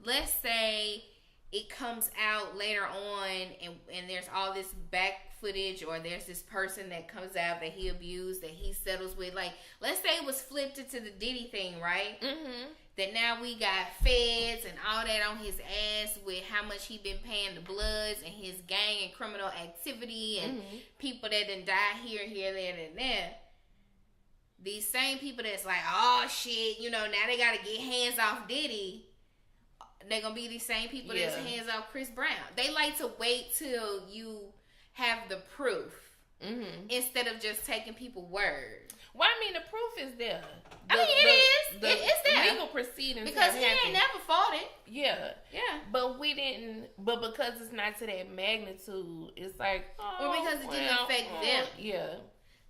S2: let's say it comes out later on and there's all this back footage, or there's this person that comes out that he abused, that he settles with. Like, let's say it was flipped into the Diddy thing, right? That now we got feds and all that on his ass with how much he been paying the Bloods and his gang and criminal activity and people that done died here, there, and there. These same people that's like, oh shit, you know, now they gotta get hands off Diddy. They're gonna be these same people that's hands off Chris Brown. They like to wait till you have the proof. instead of just taking people's word.
S1: Well, I mean, the proof is there.
S2: It's there.
S1: Legal proceedings
S2: because he ain't never fought it.
S1: Yeah.
S2: Yeah.
S1: But we didn't. But because it's not to that magnitude, it's like,
S2: or because it didn't affect them.
S1: Yeah.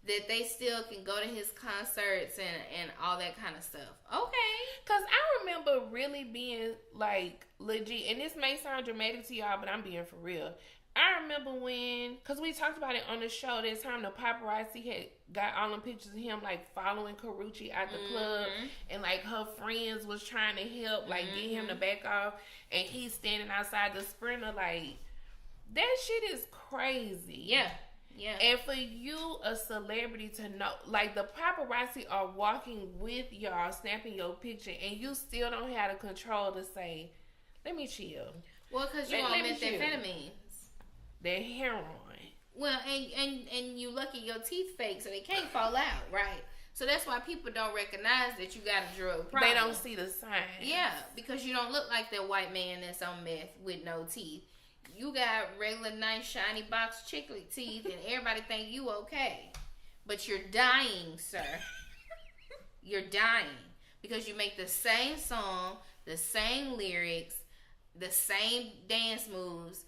S2: That they still can go to his concerts and all that kind of stuff. Okay.
S1: Because I remember really being like legit, and this may sound dramatic to y'all, but I'm being for real. I remember when, because we talked about it on the show, that time the paparazzi had got all them pictures of him like following Karrueche out the club, and like her friends was trying to help, like get him to back off, and he's standing outside the Sprinter. Like, that shit is crazy.
S2: Yeah. Yeah.
S1: And for you, a celebrity, to know, like, the paparazzi are walking with y'all, snapping your picture, and you still don't have the control to say, let me chill.
S2: Well, because you want methamphetamines.
S1: They're heroin.
S2: Well, and you lucky your teeth fake, so they can't fall out, right? So that's why people don't recognize that you got a drug problem.
S1: They don't see the sign.
S2: Yeah, because you don't look like that white man that's on meth with no teeth. You got regular nice shiny box chicklet teeth, and everybody think you okay. But you're dying, sir. You're dying. Because you make the same song, the same lyrics, the same dance moves.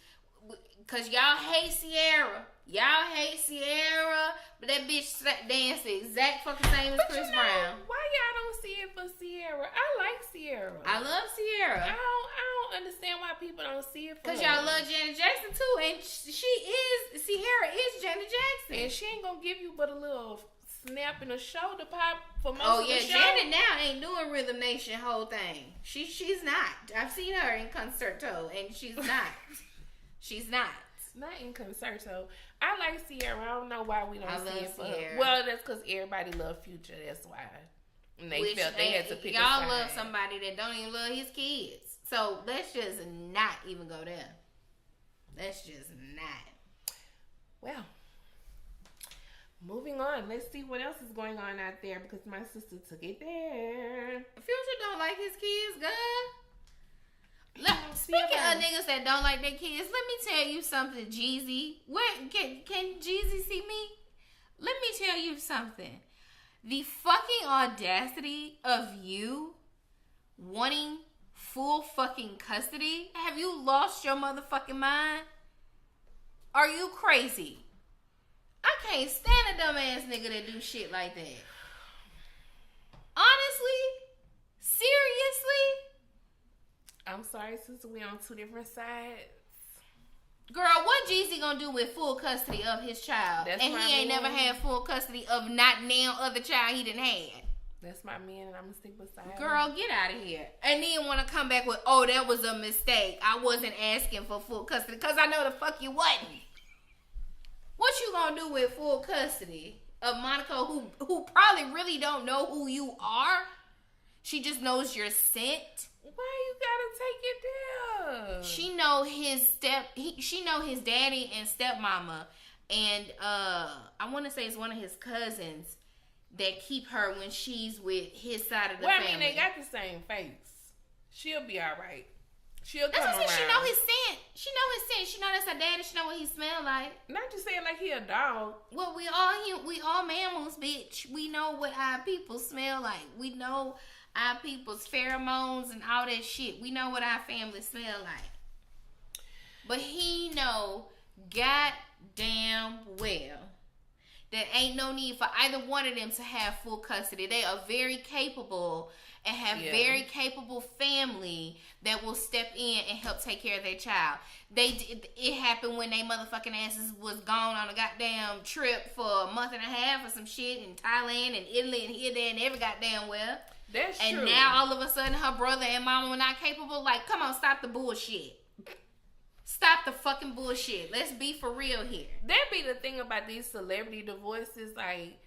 S2: Because y'all hate Ciara. Y'all hate Ciara, but that bitch danced the exact fucking same as Chris Brown.
S1: Why y'all don't see it for Ciara? I like Ciara.
S2: I love Ciara.
S1: I don't understand why people don't see it for her.
S2: Because y'all love Janet Jackson too, and Ciara is Janet Jackson.
S1: And she ain't gonna give you but a little snap in the shoulder pop for most of the show.
S2: Janet now ain't doing Rhythm Nation whole thing. She's not. I've seen her in concerto, and she's not. She's not.
S1: Not in concerto. I like Ciara. I don't know why we don't see it for her.
S2: Ciara.
S1: Well, that's because everybody love Future. That's why. And they felt they had to pick a side.
S2: Y'all love somebody that don't even love his kids. So let's just not even go there. Let's just not.
S1: Well, moving on. Let's see what else is going on out there because my sister took it there.
S2: Future don't like his kids, girl. Speaking of niggas that don't like their kids, let me tell you something, Jeezy. What can Jeezy see me? Let me tell you something. The fucking audacity of you wanting full fucking custody. Have you lost your motherfucking mind? Are you crazy? I can't stand a dumbass nigga that do shit like that. Honestly? Seriously?
S1: I'm sorry, sister, we on two different sides.
S2: Girl, what Jeezy gonna do with full custody of his child?
S1: That's
S2: and he ain't never had full custody of not now other child he done had.
S1: That's my man, and I'm gonna stick beside him.
S2: Girl, get out of here. And then want to come back with, oh, that was a mistake. I wasn't asking for full custody because I know the fuck you wasn't. What you gonna do with full custody of Monica, who probably really don't know who you are? She just knows your scent.
S1: Why you gotta take it there?
S2: She know she know his daddy and stepmama, and I want to say it's one of his cousins that keep her when she's with his side of the family.
S1: I mean, they got the same face. She'll be all right. She'll come around.
S2: She know his scent. She know his scent. She know that's her daddy. She know what he smell like.
S1: Not just saying like he a dog.
S2: Well, we all mammals, bitch. We know what our people smell like. We know our people's pheromones and all that shit. We know what our family smell like. But he know goddamn well that ain't no need for either one of them to have full custody. They are very capable and have very capable family that will step in and help take care of their child. It happened when they motherfucking asses was gone on a goddamn trip for a month and a half or some shit in Thailand and Italy and here, there, and every goddamn well.
S1: That's true.
S2: And now all of a sudden her brother and mama were not capable. Like, come on, stop the bullshit. Stop the fucking bullshit. Let's be for real here.
S1: That be the thing about these celebrity divorces. Like,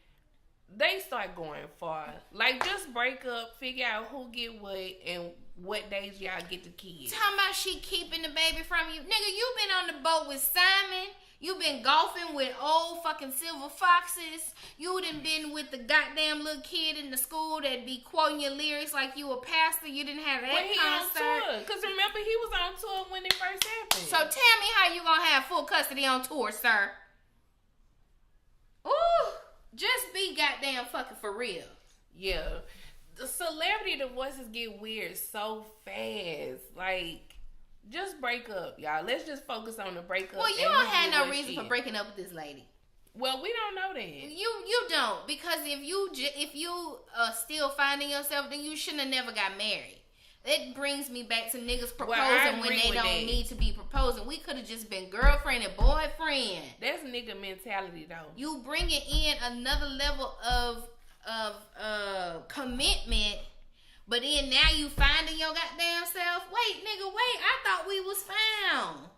S1: they start going far. Like, just break up, figure out who get what, and what days y'all get the kids.
S2: Talking about she keeping the baby from you. Nigga, you been on the boat with Simon. You been golfing with old fucking silver foxes. You done been with the goddamn little kid in the school that be quoting your lyrics like you a pastor. You didn't have that concert.
S1: Because remember, he was on tour when it first happened.
S2: So tell me how you gonna have full custody on tour, sir? Just be goddamn fucking for real.
S1: Yeah. The celebrity divorces get weird so fast. Like, just break up, y'all. Let's just focus on the breakup.
S2: Well, you don't have no reason for breaking up with this lady.
S1: Well, we don't know that.
S2: You don't, because if you still finding yourself, then you shouldn't have never got married. It brings me back to niggas proposing when they don't need to be proposing. We could have just been girlfriend and boyfriend.
S1: That's nigga mentality, though.
S2: You bringing in another level of commitment, but then now you finding your goddamn self. Wait, nigga, I thought we was found.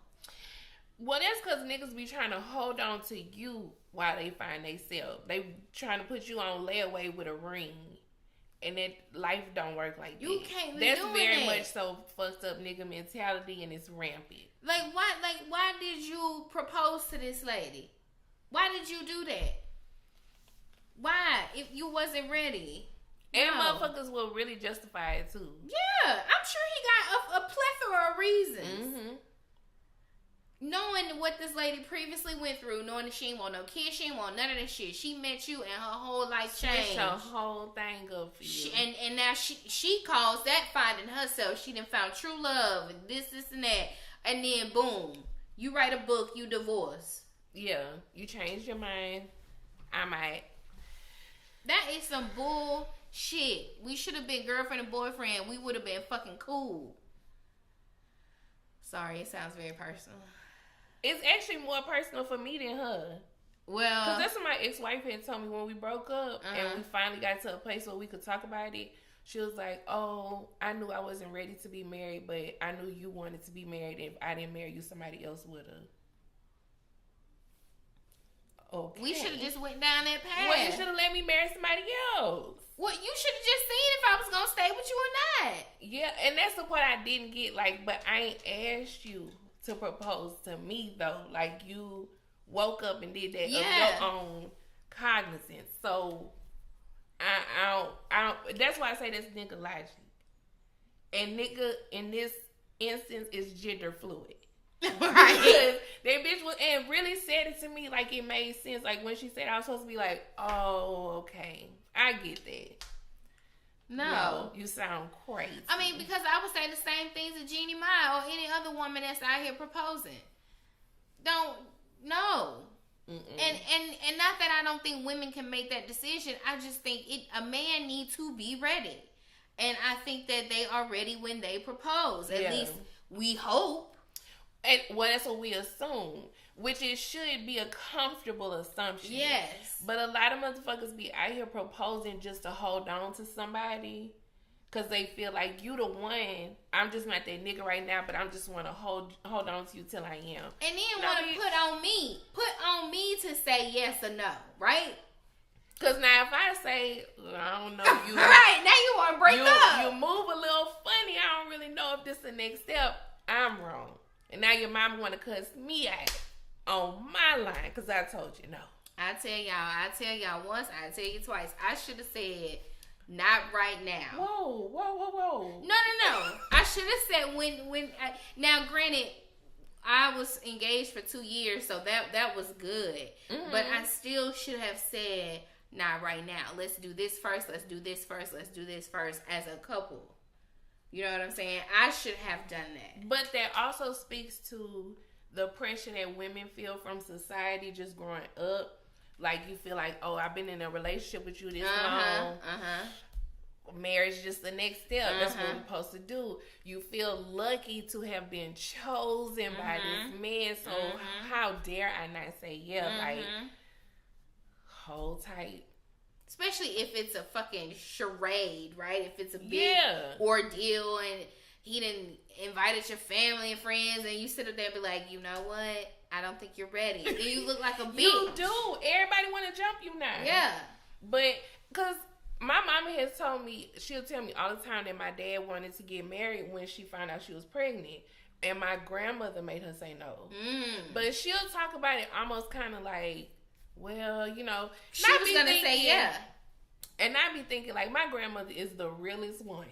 S1: Well, that's because niggas be trying to hold on to you while they find themselves. They trying to put you on layaway with a ring. And that life don't work like that.
S2: You can't be
S1: That's
S2: doing
S1: very
S2: that.
S1: much so fucked up nigga mentality, and it's rampant.
S2: Why did you propose to this lady? Why did you do that? Why? If you wasn't ready.
S1: And
S2: No.
S1: motherfuckers will really justify it too.
S2: Yeah, I'm sure he got a plethora of reasons.
S1: Mm-hmm.
S2: Knowing what this lady previously went through, knowing that she ain't want no kids, she ain't want none of that shit. She met you and her whole life changed.
S1: Switch her whole thing up for you.
S2: And now she calls that finding herself. She done found true love and this and that. And then boom, you write a book, you divorce.
S1: Yeah, you changed your mind. I might.
S2: That is some bullshit. We should have been girlfriend and boyfriend. We would have been fucking cool. Sorry, it sounds very personal.
S1: It's actually more personal for me than her.
S2: Well,
S1: because that's what my ex-wife had told me when we broke up and we finally got to a place where we could talk about it. She was like, oh, I knew I wasn't ready to be married, but I knew you wanted to be married. If I didn't marry you, somebody else would have. Okay.
S2: We should have just went down that path.
S1: Well, you should have let me marry somebody else.
S2: Well, you should have just seen if I was going to stay with you or not.
S1: Yeah, and that's the part I didn't get. Like, but I ain't asked you to propose to me, though. Like, you woke up and did that of your own cognizance. So, I don't, that's why I say that's nigga logic. And nigga, in this instance, is gender fluid.
S2: Right.
S1: Because that bitch was, and really said it to me like it made sense. Like, when she said I was supposed to be like, oh, okay. I get that.
S2: No,
S1: you sound crazy.
S2: I mean, because I would say the same things to Jeannie Mai or any other woman that's out here proposing. No. And not that I don't think women can make that decision. I just think a man needs to be ready. And I think that they are ready when they propose. At least we hope.
S1: And well, that's what we assume. Which it should be a comfortable assumption.
S2: Yes.
S1: But a lot of motherfuckers be out here proposing just to hold on to somebody. Because they feel like you the one. I'm just not that nigga right now, but I just want to hold on to you till I am.
S2: And then want to put on me to say yes or no, right?
S1: Because now if I say, I don't know you.
S2: Right, now you want to break up.
S1: You move a little funny. I don't really know if this is the next step. I'm wrong. And now your mama want to cuss me out on my line because I told you no.
S2: I tell y'all once, I tell you twice. I should have said, not right now.
S1: Whoa.
S2: No. I should have said when now granted, I was engaged for 2 years, so that was good. Mm-hmm. But I still should have said, not right now. Let's do this first. Let's do this first. Let's do this first as a couple. You know what I'm saying? I should have done that.
S1: But that also speaks to the pressure that women feel from society just growing up. Like, you feel like, oh, I've been in a relationship with you this long. Marriage is just the next step. That's what we're supposed to do. You feel lucky to have been chosen by this man. So how dare I not say like, hold tight.
S2: Especially if it's a fucking charade, right? If it's a big ordeal and he done invited your family and friends and you sit up there and be like, you know what? I don't think you're ready. Then you look like a bitch.
S1: You do. Everybody want to jump you now.
S2: Yeah.
S1: But, because my mama has told me, she'll tell me all the time that my dad wanted to get married when she found out she was pregnant. And my grandmother made her say no. But she'll talk about it almost kind of like, well, you know.
S2: She was going to say yeah.
S1: And I be thinking, like, my grandmother is the realest one.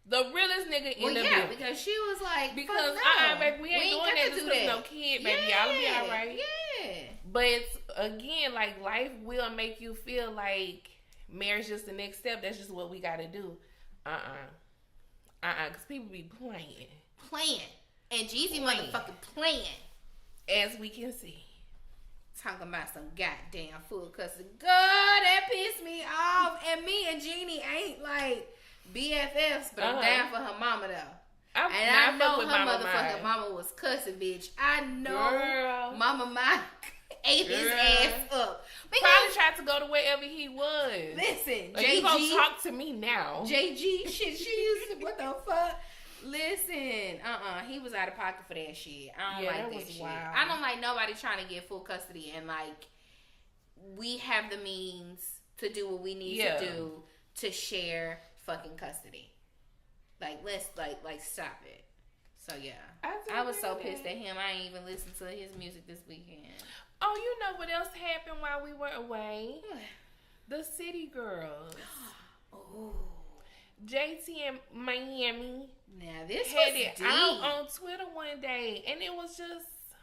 S1: The realest nigga in the
S2: business. Because she was like,
S1: because, baby, we ain't doing that just because no kid, baby. Y'all be all right.
S2: Yeah.
S1: But again, like, life will make you feel like marriage just the next step. That's just what we got to do. Because people be playing.
S2: And Jeezy motherfucking playing.
S1: As we can see.
S2: Talking about some goddamn full cussing. God, that pissed me off. And me and Jeannie ain't like BFFs, but I'm down for her mama though. I know her motherfucking mama was cussing, bitch. I know
S1: Girl.
S2: Mama Mike ate his ass up.
S1: Probably tried to go to wherever he was.
S2: Listen,
S1: JG. You gonna talk to me now.
S2: JG, shit, she used to, what the fuck? Listen, he was out of pocket for that shit. I don't like that shit. Wild. I don't like nobody trying to get full custody, and like, we have the means to do what we need to do to share fucking custody. Like, let's like stop it. So yeah, I was so pissed at him. I ain't even listened to his music this weekend.
S1: Oh, you know what else happened while we were away? The City Girls.
S2: Oh.
S1: JT in Miami.
S2: Now this
S1: had
S2: was
S1: it
S2: deep.
S1: out on Twitter one day, and it was just.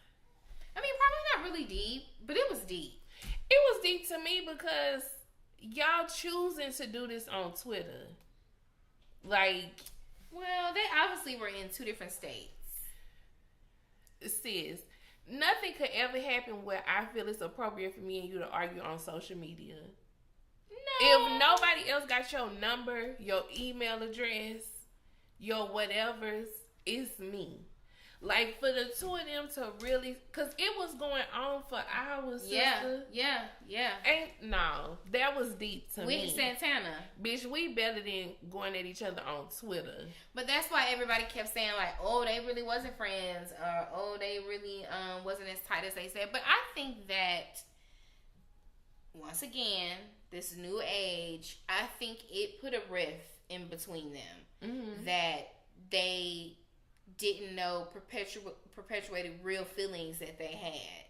S2: I mean, probably not really deep, but it was deep.
S1: It was deep to me because y'all choosing to do this on Twitter, like.
S2: Well, they obviously were in two different states.
S1: Sis, nothing could ever happen where I feel it's appropriate for me and you to argue on social media. No. If nobody else got your number, your email address, your whatevers, it's me. Like, for the two of them to really, because it was going on for hours, sister.
S2: Yeah.
S1: No, that was deep to me.
S2: With Santana.
S1: Bitch, we better than going at each other on Twitter.
S2: But that's why everybody kept saying, like, oh, they really wasn't friends, or oh, they really wasn't as tight as they said. But I think that, once again, this new age, I think it put a rift in between them that they didn't know perpetuated real feelings that they had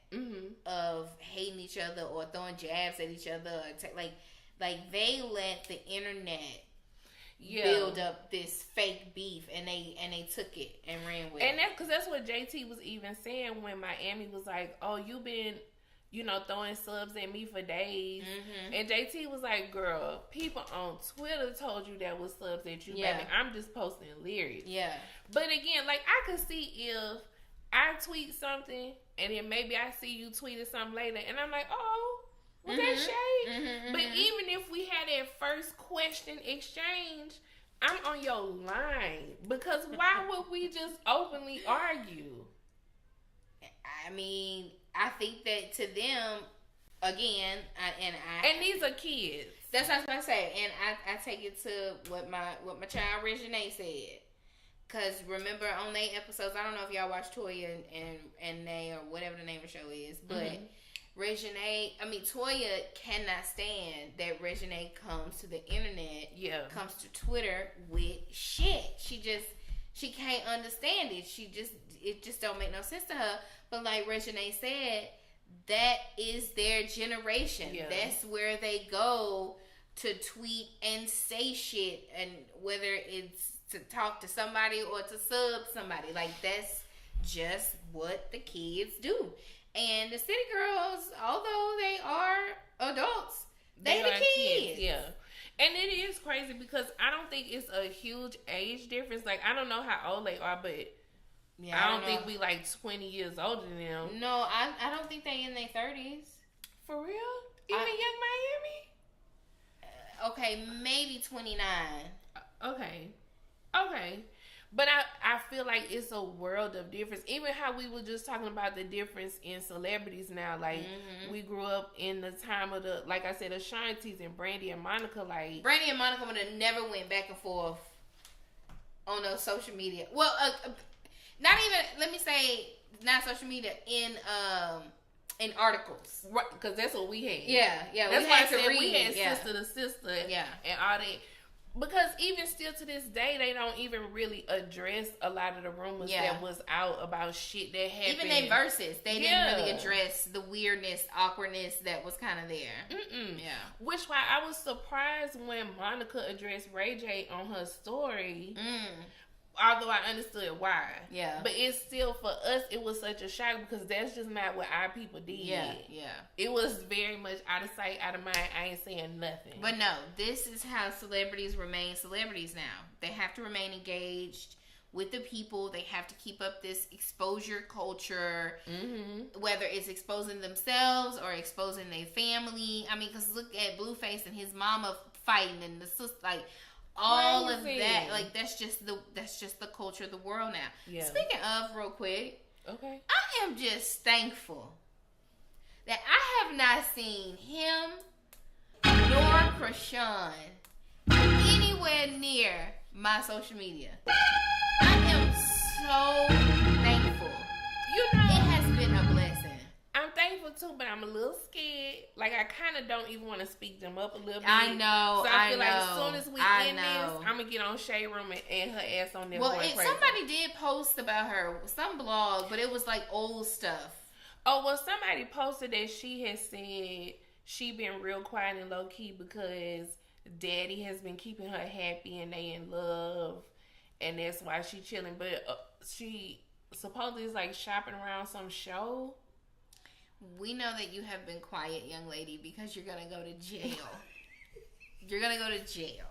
S2: of hating each other or throwing jabs at each other, or like they let the internet build up this fake beef, and they took it and ran with it.
S1: And that's what JT was even saying when Miami was like, "Oh, you been." Throwing subs at me for days. And JT was like, girl, people on Twitter told you that was subs at you, baby. I'm just posting lyrics. Yeah. But again, like, I could see if I tweet something and then maybe I see you tweeted something later and I'm like, oh, was that shade? But even if we had that first question exchange, I'm on your line. Because why would we just openly argue?
S2: I mean, I think that to them, again, and
S1: these are kids.
S2: That's what I was about to say, and I take it to what my child Reginae said. Cause remember on their episodes, I don't know if y'all watch Toya and they or whatever the name of the show is, but Toya cannot stand that Reginae comes to the internet, comes to Twitter with shit. She can't understand it. It just don't make no sense to her. But like Reginae said, that is their generation. Yeah. That's where they go to tweet and say shit, and whether it's to talk to somebody or to sub somebody. Like, that's just what the kids do. And the City Girls, although they are adults, they the kids.
S1: Yeah. And it is crazy because I don't think it's a huge age difference. Like, I don't know how old they are, but I don't think we like 20 years older than them.
S2: No, I don't think they in their 30s.
S1: For real? Even Young Miami?
S2: Okay, maybe 29.
S1: Okay. But I feel like it's a world of difference. Even how we were just talking about the difference in celebrities now. Like, we grew up in the time of the, like I said, Ashanti's and Brandy and Monica. Like,
S2: Brandy and Monica would have never went back and forth on those social media. Well, not even, let me say, not social media, in articles.
S1: Right, because that's what we had.
S2: Yeah.
S1: That's why I said we had sister to sister and all that. Because even still to this day, they don't even really address a lot of the rumors that was out about shit that happened.
S2: Even their verses, they didn't really address the weirdness, awkwardness that was kind of there.
S1: Yeah. Which why I was surprised when Monica addressed Ray J on her story. Although I understood why.
S2: Yeah.
S1: But it's still, for us, it was such a shock because that's just not what our people did.
S2: Yeah.
S1: It was very much out of sight, out of mind. I ain't saying nothing.
S2: But no, this is how celebrities remain celebrities now. They have to remain engaged with the people. They have to keep up this exposure culture, whether it's exposing themselves or exposing their family. I mean, because look at Blueface and his mama fighting and the sister, like, all of that, like, that's just the culture of the world now. Yeah. Speaking of, real quick,
S1: okay,
S2: I am just thankful that I have not seen him nor Krishan anywhere near my social media. I am so thankful. It has been a blessing.
S1: I'm thankful too, but I'm a little scared. Like, I kind of don't even want to speak them up a little bit.
S2: I know.
S1: So I feel like as soon as we end this, I'm going to get on Shade Room and her ass on there.
S2: Well, somebody did post about her, some blog, but it was like old stuff.
S1: Oh, well, somebody posted that she has said she been real quiet and low key because daddy has been keeping her happy and they in love, and that's why she chilling. But she supposedly is like shopping around some show.
S2: We know that you have been quiet, young lady, because you're going to go to jail. You're going to go to jail.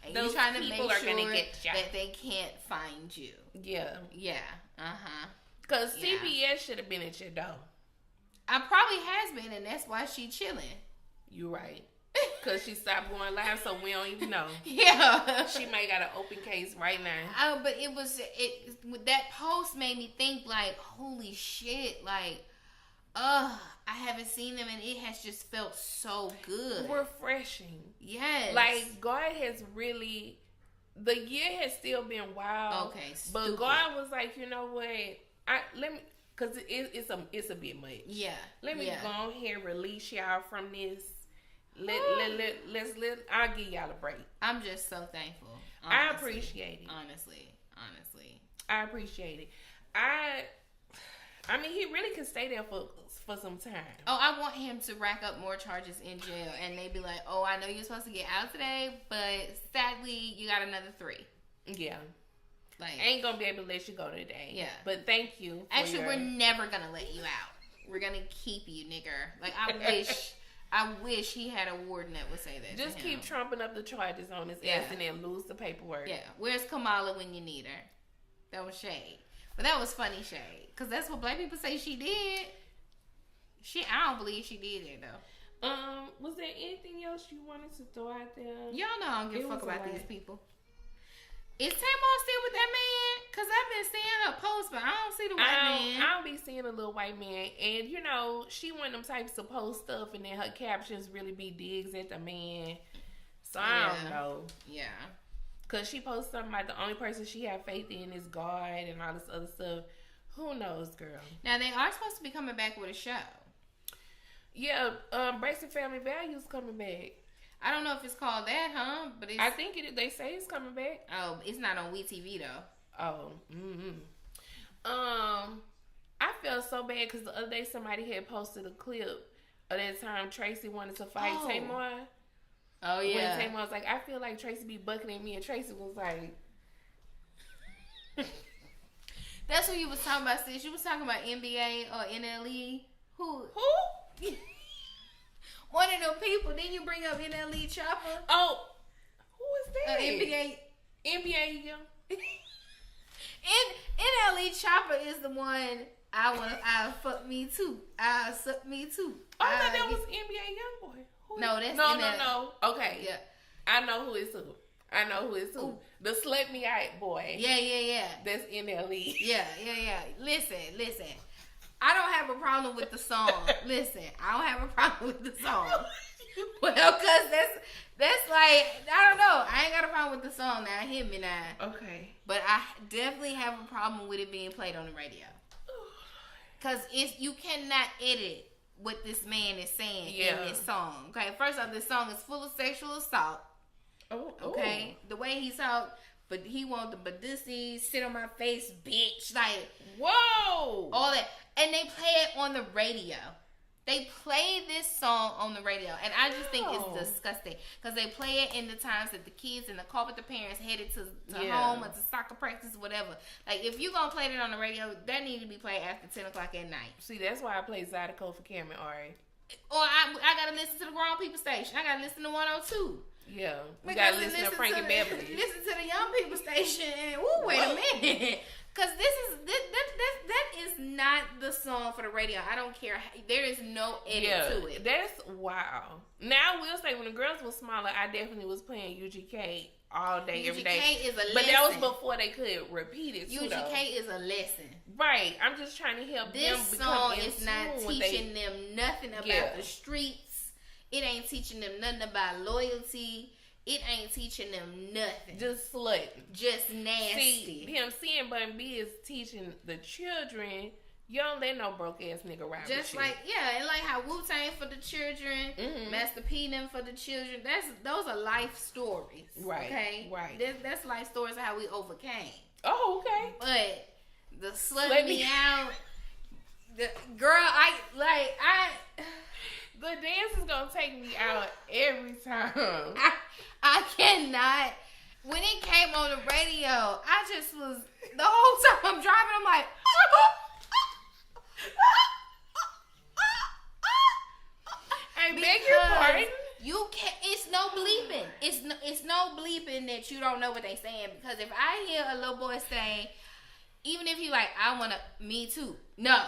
S2: And you're trying to make sure that they can't find you.
S1: Yeah.
S2: Yeah. Uh-huh.
S1: Because CBS should have been at your door.
S2: I probably has been, and that's why she chilling.
S1: You're right. Because she stopped going live, so we don't even know.
S2: Yeah.
S1: She may got an open case right now.
S2: But that post made me think, like, holy shit, like, I haven't seen them, and it has just felt so good.
S1: Refreshing.
S2: Yes.
S1: Like, God has really, the year has still been wild.
S2: Okay,
S1: but God was like, you know what? Because it's a bit much.
S2: Yeah.
S1: Let me go on here and release y'all from this. I'll give y'all a break.
S2: I'm just so thankful. Honestly.
S1: I appreciate it.
S2: Honestly.
S1: I appreciate it. I mean, he really can stay there for some time.
S2: Oh, I want him to rack up more charges in jail, and they be like, "Oh, I know you're supposed to get out today, but sadly, you got another 3." Yeah.
S1: Like, I ain't gonna be able to let you go today.
S2: Yeah.
S1: But thank you.
S2: Actually, we're never gonna let you out. We're gonna keep you, nigger. Like, I wish he had a warden that would say that.
S1: Just keep trumping up the charges on his ass and then lose the paperwork.
S2: Yeah. Where's Kamala when you need her? That was shade. But that was funny shade. Because that's what black people say she did. I don't believe she did it, though.
S1: Was there anything else you wanted to throw out there?
S2: Y'all know I don't give a fuck about these people. Is Tamar still with that man? Because I've been seeing her post, but I don't see the white man.
S1: I don't be seeing a little white man. And, you know, she one of them types to post stuff, and then her captions really be digs at the man. So, I don't know.
S2: Yeah.
S1: Because she posts something like the only person she have faith in is God and all this other stuff. Who knows, girl?
S2: Now, they are supposed to be coming back with a show.
S1: Yeah, Braxton Family Values coming back.
S2: I don't know if it's called that, huh? But
S1: I think they say it's coming back.
S2: Oh, it's not on WeTV though.
S1: Oh, I felt so bad because the other day somebody had posted a clip of that time Tracy wanted to fight Tamar.
S2: Oh yeah.
S1: When Tamar was like, I feel like Tracy be bucking at me, and Tracy was like,
S2: "That's what you was talking about, sis. You was talking about NBA or NLE. Who? One of them people. Then you bring up NLE Chopper.
S1: Oh, who is that?
S2: NBA young. NLE Chopper is the one I fuck me too. I suck me too.
S1: Oh, I thought that was NBA Youngboy.
S2: No, that's
S1: no. Okay, yeah, I know who it's who. Ooh. The Slut Me Out boy.
S2: Yeah. That's
S1: NLE.
S2: Yeah. Listen. I don't have a problem with the song. Listen, I don't have a problem with the song. Well, cause that's like, I don't know. I ain't got a problem with the song now. Hit me now.
S1: Okay.
S2: But I definitely have a problem with it being played on the radio. Cause you cannot edit what this man is saying in this song. Okay, first off, this song is full of sexual assault.
S1: Oh.
S2: Okay, the way he talked. But he want the Badusi, sit on my face, bitch. Like,
S1: whoa.
S2: All that. And they play it on the radio. They play this song on the radio, and I just think it's disgusting because they play it in the times that the kids in the car with the parents headed to home or to soccer practice, whatever. Like, if you gonna play it on the radio, that need to be played after 10 o'clock at night.
S1: See, that's why I play Zydeco for Cam and Ari.
S2: Or I gotta listen to the grown people station. I gotta listen to 102.
S1: Yeah, we gotta listen to Frankie Beverly.
S2: Listen to the young people station, and wait a minute. Cause that is not the song for the radio. I don't care. There is no edit to it.
S1: That's wow. Now I will say when the girls were smaller, I definitely was playing UGK all day, every day.
S2: UGK is a lesson.
S1: But that was before they could repeat it.
S2: UGK is a lesson.
S1: Right. I'm just trying to help them become in tune. This song is not
S2: teaching them nothing about the streets. It ain't teaching them nothing about loyalty. It ain't teaching them nothing.
S1: Just slut.
S2: Just nasty.
S1: See, PMC and Bun B is teaching the children, you don't let no broke ass nigga ride
S2: just
S1: with
S2: like, yeah, and like how Wu-Tang for the children, Master P them for the children. Those are life stories.
S1: Right.
S2: Okay?
S1: Right.
S2: That's life stories of how we overcame.
S1: Oh, okay.
S2: But the slut me out, the girl,
S1: the dance is gonna take me out every time.
S2: I cannot. When it came on the radio, I just was, the whole time I'm driving, I'm like,
S1: I beg your pardon.
S2: You can't. It's no bleeping. It's no bleeping that you don't know what they saying. Because if I hear a little boy saying, even if he like, I wanna, me too. No.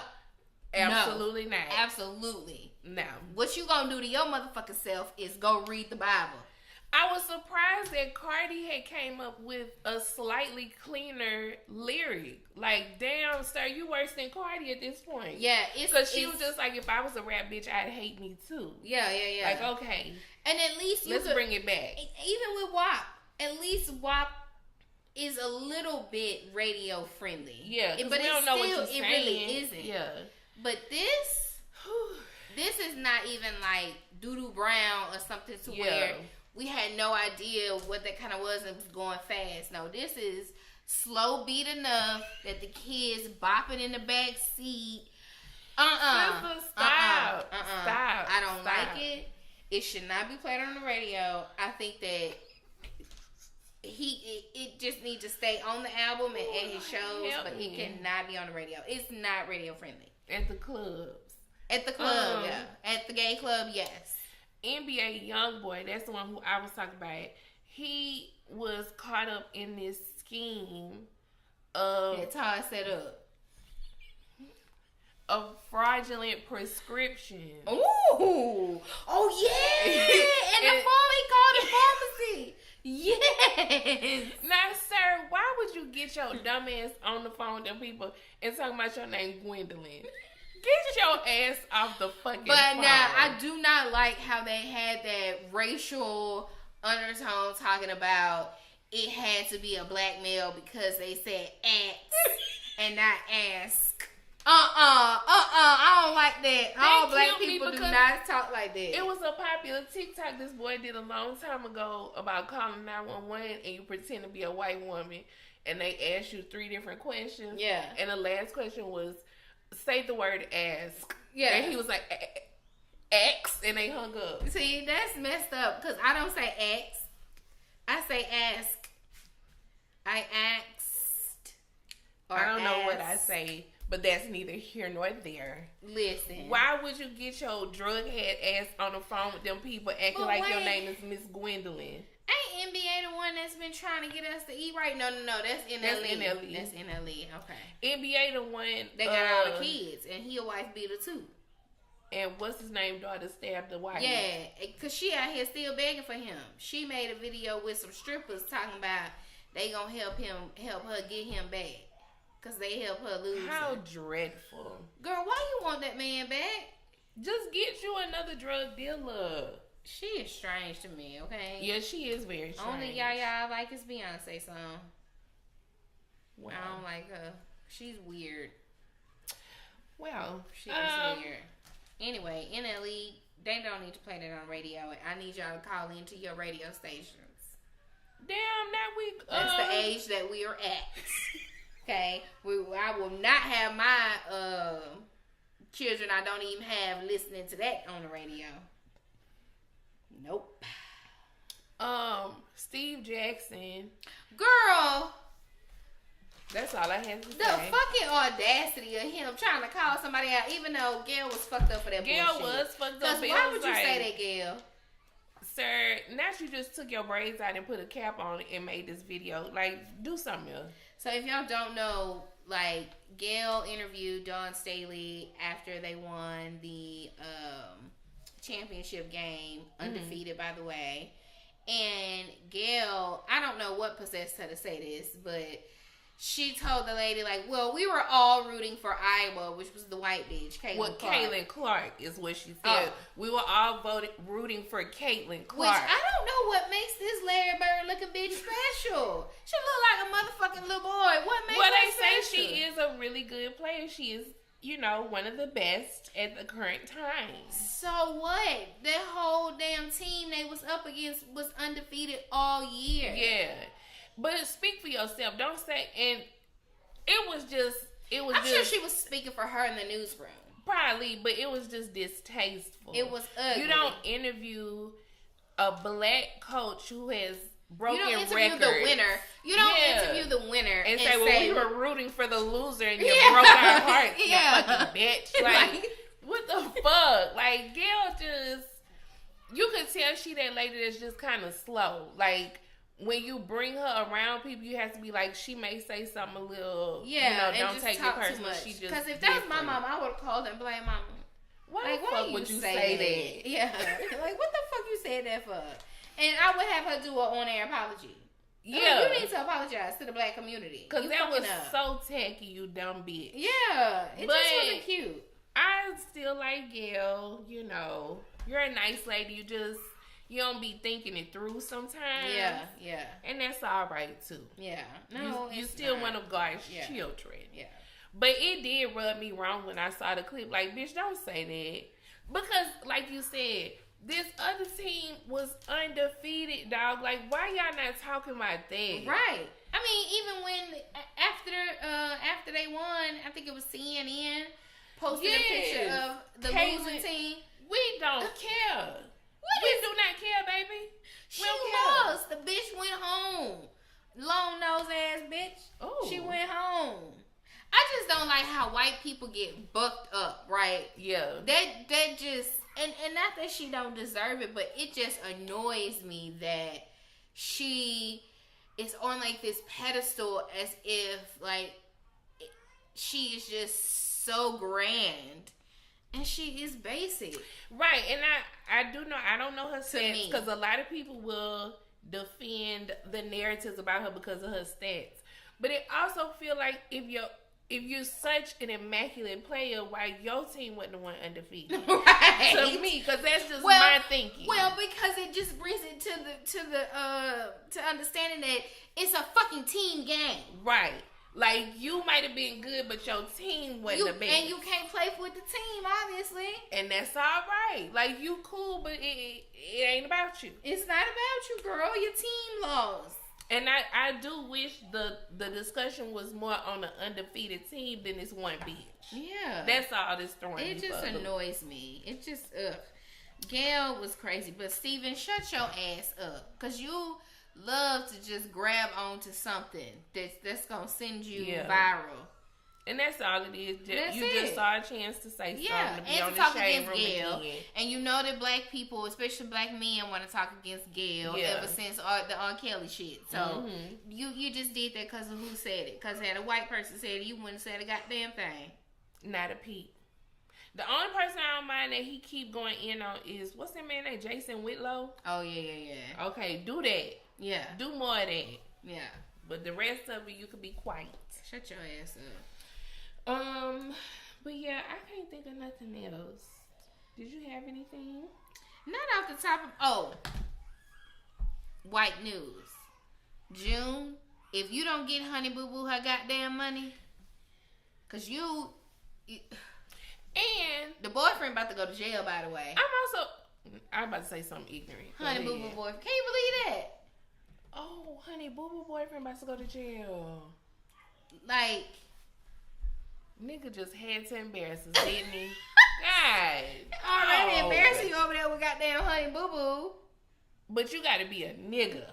S1: Absolutely
S2: no.
S1: not.
S2: Absolutely.
S1: No.
S2: What you gonna do to your motherfucking self is go read the Bible.
S1: I was surprised that Cardi had came up with a slightly cleaner lyric. Like, damn, sir, you worse than Cardi at this point.
S2: Yeah,
S1: because she was just like, if I was a rap bitch, I'd hate me too.
S2: Yeah.
S1: Like, okay,
S2: and at least
S1: let's bring it back.
S2: Even with WAP, at least WAP is a little bit radio friendly.
S1: Yeah, but we don't know what you're saying.
S2: It really isn't.
S1: Yeah,
S2: but this is not even like Doodoo Brown or something to where we had no idea what that kind of was and it was going fast. No, this is slow beat enough that the kids bopping in the back seat.
S1: Stop.
S2: Stop. I don't like it. It should not be played on the radio. I think that it just needs to stay on the album and at his shows, but it cannot be on the radio. It's not radio friendly.
S1: At the clubs.
S2: At the club, yeah. At the gay club, yes.
S1: NBA Youngboy, that's the one who I was talking about. He was caught up in this scheme of...
S2: That's how I set up.
S1: Of fraudulent prescriptions.
S2: Ooh! Oh, yeah! And the phone, he called it pharmacy. Yes!
S1: Now, sir, why would you get your dumb ass on the phone with them people and talking about your name, Gwendolyn? Get your ass off the fucking phone.
S2: Now, I do not like how they had that racial undertone talking about it had to be a black male because they said ask and not ask. I don't like that. All black people do not talk like that.
S1: It was a popular TikTok this boy did a long time ago about calling 911 and you pretend to be a white woman and they ask you 3 different questions.
S2: Yeah.
S1: And the last question was, say the word ask.
S2: Yeah.
S1: And he was like, X, and they hung up.
S2: See, that's messed up because I don't say X. I say ask. I asked. Or
S1: I don't know what I say, but that's neither here nor there.
S2: Listen.
S1: Why would you get your drug head ass on the phone with them people acting like your name is Miss Gwendolyn?
S2: Ain't NBA the one that's been trying to get us to eat right? No. That's NLE. That's NLE. Okay.
S1: NBA the one
S2: they got all the kids, and he a wife beater too.
S1: And what's his name? Daughter stabbed the wife.
S2: Yeah, because she out here still begging for him. She made a video with some strippers talking about they gonna help her get him back, cause they help her lose.
S1: How
S2: him.
S1: Dreadful,
S2: girl! Why you want that man back?
S1: Just get you another drug dealer.
S2: She is strange to me, okay?
S1: Yeah, she is very strange.
S2: Only Yaya I like is Beyonce song.
S1: Wow.
S2: I don't like her. She's weird.
S1: Well,
S2: she is weird. Anyway, NLE, they don't need to play that on radio. I need y'all to call into your radio stations.
S1: Damn, that we...
S2: That's the age that we are at. Okay? I will not have my children I don't even have listening to that on the radio. Nope.
S1: Steve Jackson.
S2: Girl.
S1: That's all I have to say.
S2: The fucking audacity of him trying to call somebody out, even though Gail was fucked up for that bullshit.
S1: Gail was fucked up.
S2: Why would you say that, Gail?
S1: Sir, not you just took your braids out and put a cap on it and made this video. Like, do something else.
S2: So if y'all don't know, like, Gail interviewed Dawn Staley after they won the championship game, undefeated, by the way. And Gail, I don't know what possessed her to say this, but she told the lady, like, well, we were all rooting for Iowa, which was the white bitch, Caitlin Clark.
S1: Caitlin Clark is what she said. We were all rooting for Caitlin Clark.
S2: Which, I don't know what makes this Larry Bird looking bitch special. She look like a motherfucking little boy. What makes her special?
S1: Well, they say she is a really good player. She is, you know, one of the best at the current time.
S2: So what? That whole damn team they was up against was undefeated all year.
S1: Yeah. But speak for yourself. Don't say, and I'm
S2: sure she was speaking for her in the newsroom.
S1: Probably, but it was just distasteful.
S2: It was ugly.
S1: You don't interview a black coach who has broken records.
S2: You don't interview the winner. You don't interview the winner
S1: and say, well, we were rooting for the loser and you broke our hearts, you fucking bitch. Like, what the fuck? Like, Gail just, you could tell she that lady that's just kind of slow. Like, when you bring her around people, you have to be like, she may say something a little, don't take it personal.
S2: Because if that was my mom, I would have called her and blame mama.
S1: Why the fuck would you say that?
S2: Yeah. Like, what the fuck you said that for? And I would have her do an on-air apology.
S1: Yeah.
S2: You need to apologize to the black community.
S1: Because that was so tacky, you dumb bitch.
S2: Yeah. It just wasn't cute.
S1: I still like Gail. You know, you're a nice lady. You don't be thinking it through sometimes.
S2: Yeah.
S1: And that's all right, too.
S2: Yeah. No,
S1: you still one of God's children.
S2: Yeah.
S1: But it did rub me wrong when I saw the clip. Like, bitch, don't say that. Because, like you said, this other team was undefeated, dog. Like, why y'all not talking about that?
S2: Right. I mean, even when, after they won, I think it was CNN posted a picture of the losing team.
S1: We don't care. We do not care, baby.
S2: She lost. The bitch went home. Long nose ass bitch.
S1: Oh.
S2: She went home. I just don't like how white people get bucked up, right?
S1: Yeah.
S2: That just, and not that she don't deserve it, but it just annoys me that she is on like this pedestal as if like she is just so grand. And she is basic.
S1: Right. And I don't know her stats because a lot of people will defend the narratives about her because of her stats. But it also feel like if you're such an immaculate player, why your team wasn't the one undefeated?
S2: Right.
S1: To me, because that's just my thinking.
S2: Well, because it just brings it to understanding that it's a fucking team game.
S1: Right. Like, you might have been good, but your team wasn't the best.
S2: And you can't play with the team, obviously.
S1: And that's all right. Like, you cool, but it ain't about you.
S2: It's not about you, girl. Your team lost.
S1: And I do wish the discussion was more on an undefeated team than this one bitch.
S2: Yeah.
S1: That's all this throwing.
S2: It just annoys me. It just, Gail was crazy. But, Steven, shut your ass up. Because you love to just grab onto something that's going to send you viral.
S1: And that's all it is. You just saw a chance to say something.
S2: Yeah,
S1: to be
S2: and
S1: on
S2: to
S1: the
S2: talk
S1: shade
S2: against
S1: room
S2: Gail.
S1: again.
S2: And you know that black people, especially black men, want to talk against Gail ever since the R. Kelly shit. So you just did that because of who said it. Because had a white person said it, you wouldn't have said a goddamn thing.
S1: Not a peep. The only person I don't mind that he keep going in on is, what's that man name? Jason Whitlow?
S2: Oh, yeah.
S1: Okay, do that.
S2: Yeah.
S1: Do more of that.
S2: Yeah.
S1: But the rest of it, you could be quiet.
S2: Shut your ass up.
S1: But yeah, I can't think of nothing else. Did you have anything?
S2: Not off the top of... white news. June, if you don't get Honey Boo Boo her goddamn money, because and the boyfriend about to go to jail, by the way.
S1: I'm about to say something ignorant.
S2: Honey Boo Boo boyfriend. Can you believe that?
S1: Oh, Honey Boo Boo boyfriend about to go to jail.
S2: Like...
S1: Nigga just had to embarrass us, didn't he? God.
S2: Already embarrassing you over there with goddamn Honey Boo Boo.
S1: But you gotta be a nigga.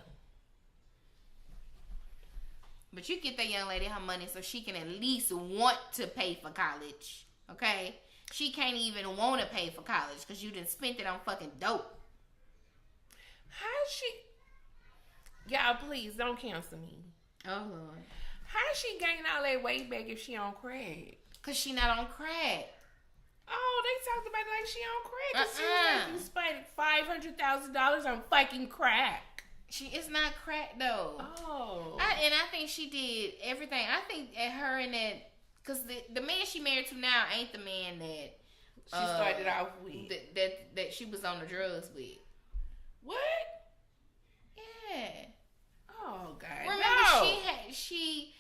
S2: But you get that young lady her money so she can at least want to pay for college. Okay? She can't even want to pay for college because you done spent it on fucking dope.
S1: How she... Y'all, please, don't cancel me.
S2: Oh, Lord.
S1: How she gain all that weight back if she on crack?
S2: Because she not on crack.
S1: Oh, they talked about it like she on crack. She was like, you spent $500,000 on fucking crack.
S2: It's not crack, though.
S1: Oh.
S2: And I think she did everything. I think at her and that... Because the man she married to now ain't the man that...
S1: She started off with.
S2: That she was on the drugs with.
S1: What?
S2: Yeah.
S1: Oh, God.
S2: Remember, she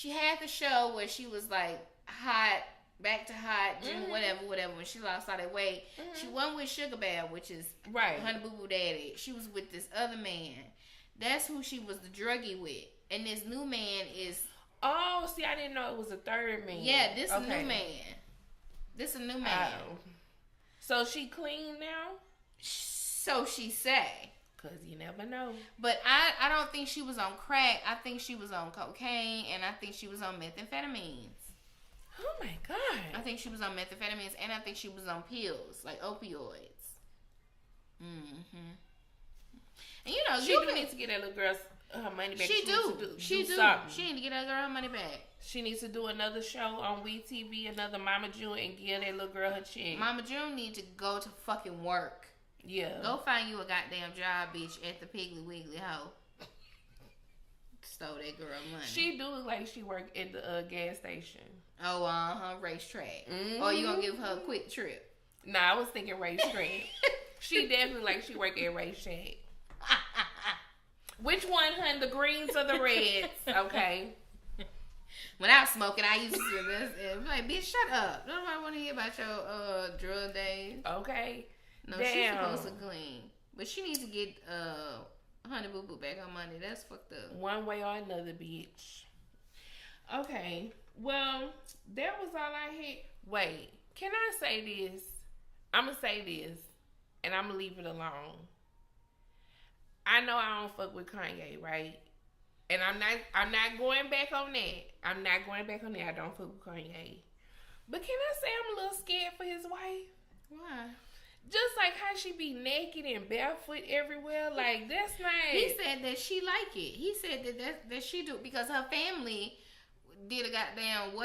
S2: had the show where she was like hot, back to hot, whatever, when she lost all that weight. She wasn't with Sugar Bear, which is Honey Boo Boo Daddy. She was with this other man. That's who she was the druggie with. And this new man is...
S1: Oh, see, I didn't know it was a third man.
S2: Yeah, this a new man. This a new man.
S1: Oh. So she clean now?
S2: So she say.
S1: Because you never know.
S2: But I don't think she was on crack. I think she was on cocaine, and I think she was on methamphetamines.
S1: Oh, my God.
S2: I think she was on methamphetamines, and I think she was on pills, like opioids. Mm-hmm. And you know,
S1: she do need to get that little girl her money back.
S2: She do. She need to get that girl her money back.
S1: She needs to do another show on WeTV, another Mama June, and give that little girl her check.
S2: Mama June need to go to fucking work.
S1: Yeah.
S2: Go find you a goddamn job, bitch, at the Piggly Wiggly hoe. Stole that girl money.
S1: She do look like she work at the gas station.
S2: Oh, racetrack. Mm-hmm. Or you gonna give her a quick trip?
S1: Nah, I was thinking racetrack. She definitely like she work at racetrack. Which one, hun? The greens or the reds? Okay.
S2: When I was smoking, I used to say this and like, bitch, shut up. Nobody want to hear about your drug days.
S1: Okay.
S2: No, she's supposed to clean. But she needs to get Honey Boo Boo back on money. That's fucked up.
S1: One way or another, bitch. Okay. Well, that was all I had. Wait. Can I say this? I'm going to say this. And I'm going to leave it alone. I know I don't fuck with Kanye, right? And I'm not going back on that. I don't fuck with Kanye. But can I say I'm a little scared for his wife?
S2: Why?
S1: Just like how she be naked and barefoot everywhere. Like, that's not...
S2: He said that she like it. He said that she do because her family did a goddamn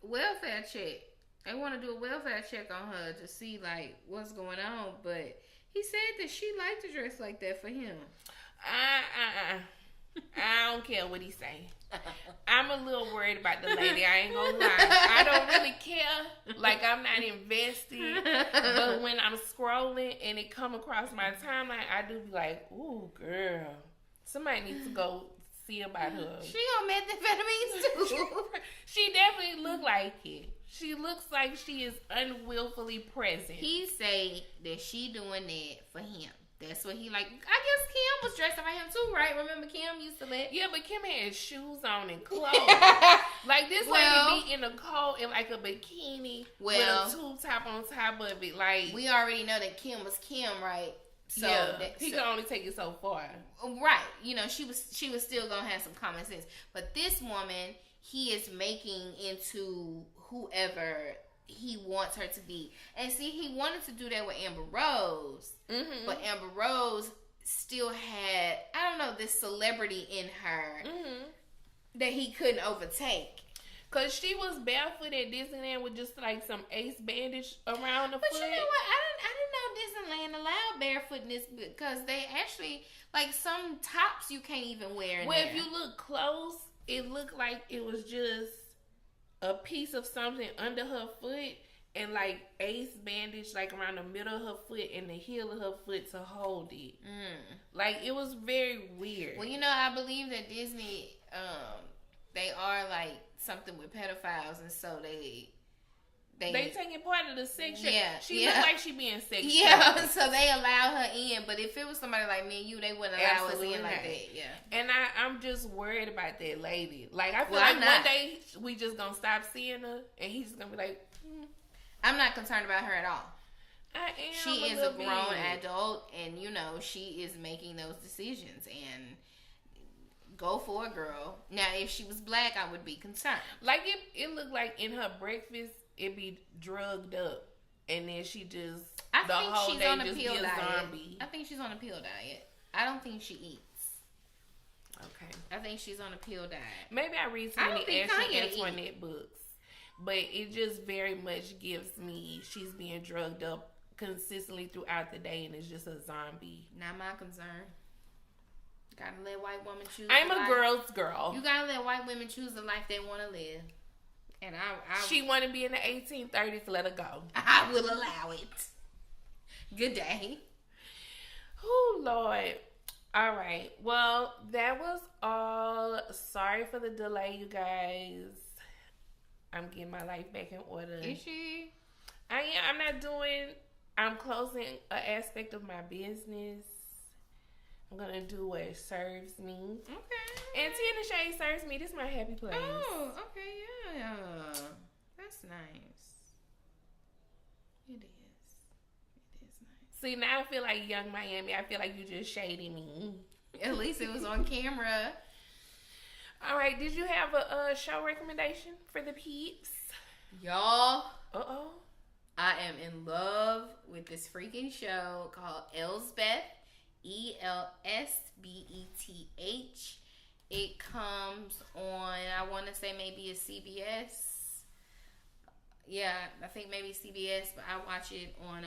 S2: welfare check. They want to do a welfare check on her to see, like, what's going on. But he said that she liked to dress like that for him.
S1: I don't care what he say. I'm a little worried about the lady. I ain't gonna lie. I don't really care. Like, I'm not invested. But when I'm scrolling and it come across my timeline, I do be like, ooh, girl. Somebody needs to go see about her.
S2: She on methamphetamines too.
S1: She definitely look like it. She looks like she is unwillfully present.
S2: He say that she doing that for him. That's what he like. I guess Kim was dressed up like him too, right? Remember Kim used to let...
S1: Yeah, but Kim had shoes on and clothes. Like this lady be in a coat and like a bikini with a tube top on top of it. Like,
S2: we already know that Kim was Kim, right? So
S1: yeah, he can only take it so far.
S2: Right. You know, she was still gonna have some common sense. But this woman, he is making into whoever he wants her to be. And see, he wanted to do that with Amber Rose. Mm-hmm. But Amber Rose still had, I don't know, this celebrity in her that he couldn't overtake.
S1: Because she was barefoot at Disneyland with just like some ace bandage around the foot.
S2: But you know what? I didn't know Disneyland allowed barefootness because they actually, like, some tops you can't even wear in there.
S1: If you look close, it looked like it was just a piece of something under her foot and like ace bandage like around the middle of her foot and the heel of her foot to hold it. Like, it was very weird.
S2: Well, you know, I believe that Disney, they are like something with pedophiles, and so
S1: They taking part of the section.
S2: Yeah,
S1: she look like she being sexual.
S2: Yeah, so they allow her in. But if it was somebody like me and you, they wouldn't allow us in like that. Yeah.
S1: And I'm just worried about that lady. Like I feel like one day we just gonna stop seeing her, and he's just gonna be like,
S2: I'm not concerned about her at all.
S1: I am.
S2: She is a grown adult, and she is making those decisions. And go for it, girl. Now, if she was black, I would be concerned.
S1: Like it looked like in her breakfast, it be drugged up, and then she just
S2: I think she's on a pill diet. Zombie. I think she's on a pill diet. I don't think she eats.
S1: Okay.
S2: I think she's on a pill diet.
S1: Maybe I read too many Ashley Antoinette books, but it just very much gives me she's being drugged up consistently throughout the day, and it's just a zombie.
S2: Not my concern. Gotta let white women choose.
S1: I'm a girl's girl.
S2: You gotta let white women choose the life they want to live. And
S1: she want to be in the 1830s. Let her go.
S2: I will allow it. Good day.
S1: Oh Lord. All right. Well, that was all. Sorry for the delay, you guys. I'm getting my life back in order.
S2: Is she?
S1: I'm closing an aspect of my business. I'm gonna do what serves me.
S2: Okay.
S1: And Tia and Shay serves me. This is my happy place.
S2: Oh, okay, yeah. That's nice. It is. It is nice.
S1: See, now I feel like Young Miami. I feel like you just shading me.
S2: At least it was on camera.
S1: All right. Did you have a show recommendation for the peeps?
S2: Y'all.
S1: Uh-oh.
S2: I am in love with this freaking show called Elsbeth. ELSBETH. It comes on, I want to say maybe a CBS. Yeah, I think maybe CBS, but I watch it on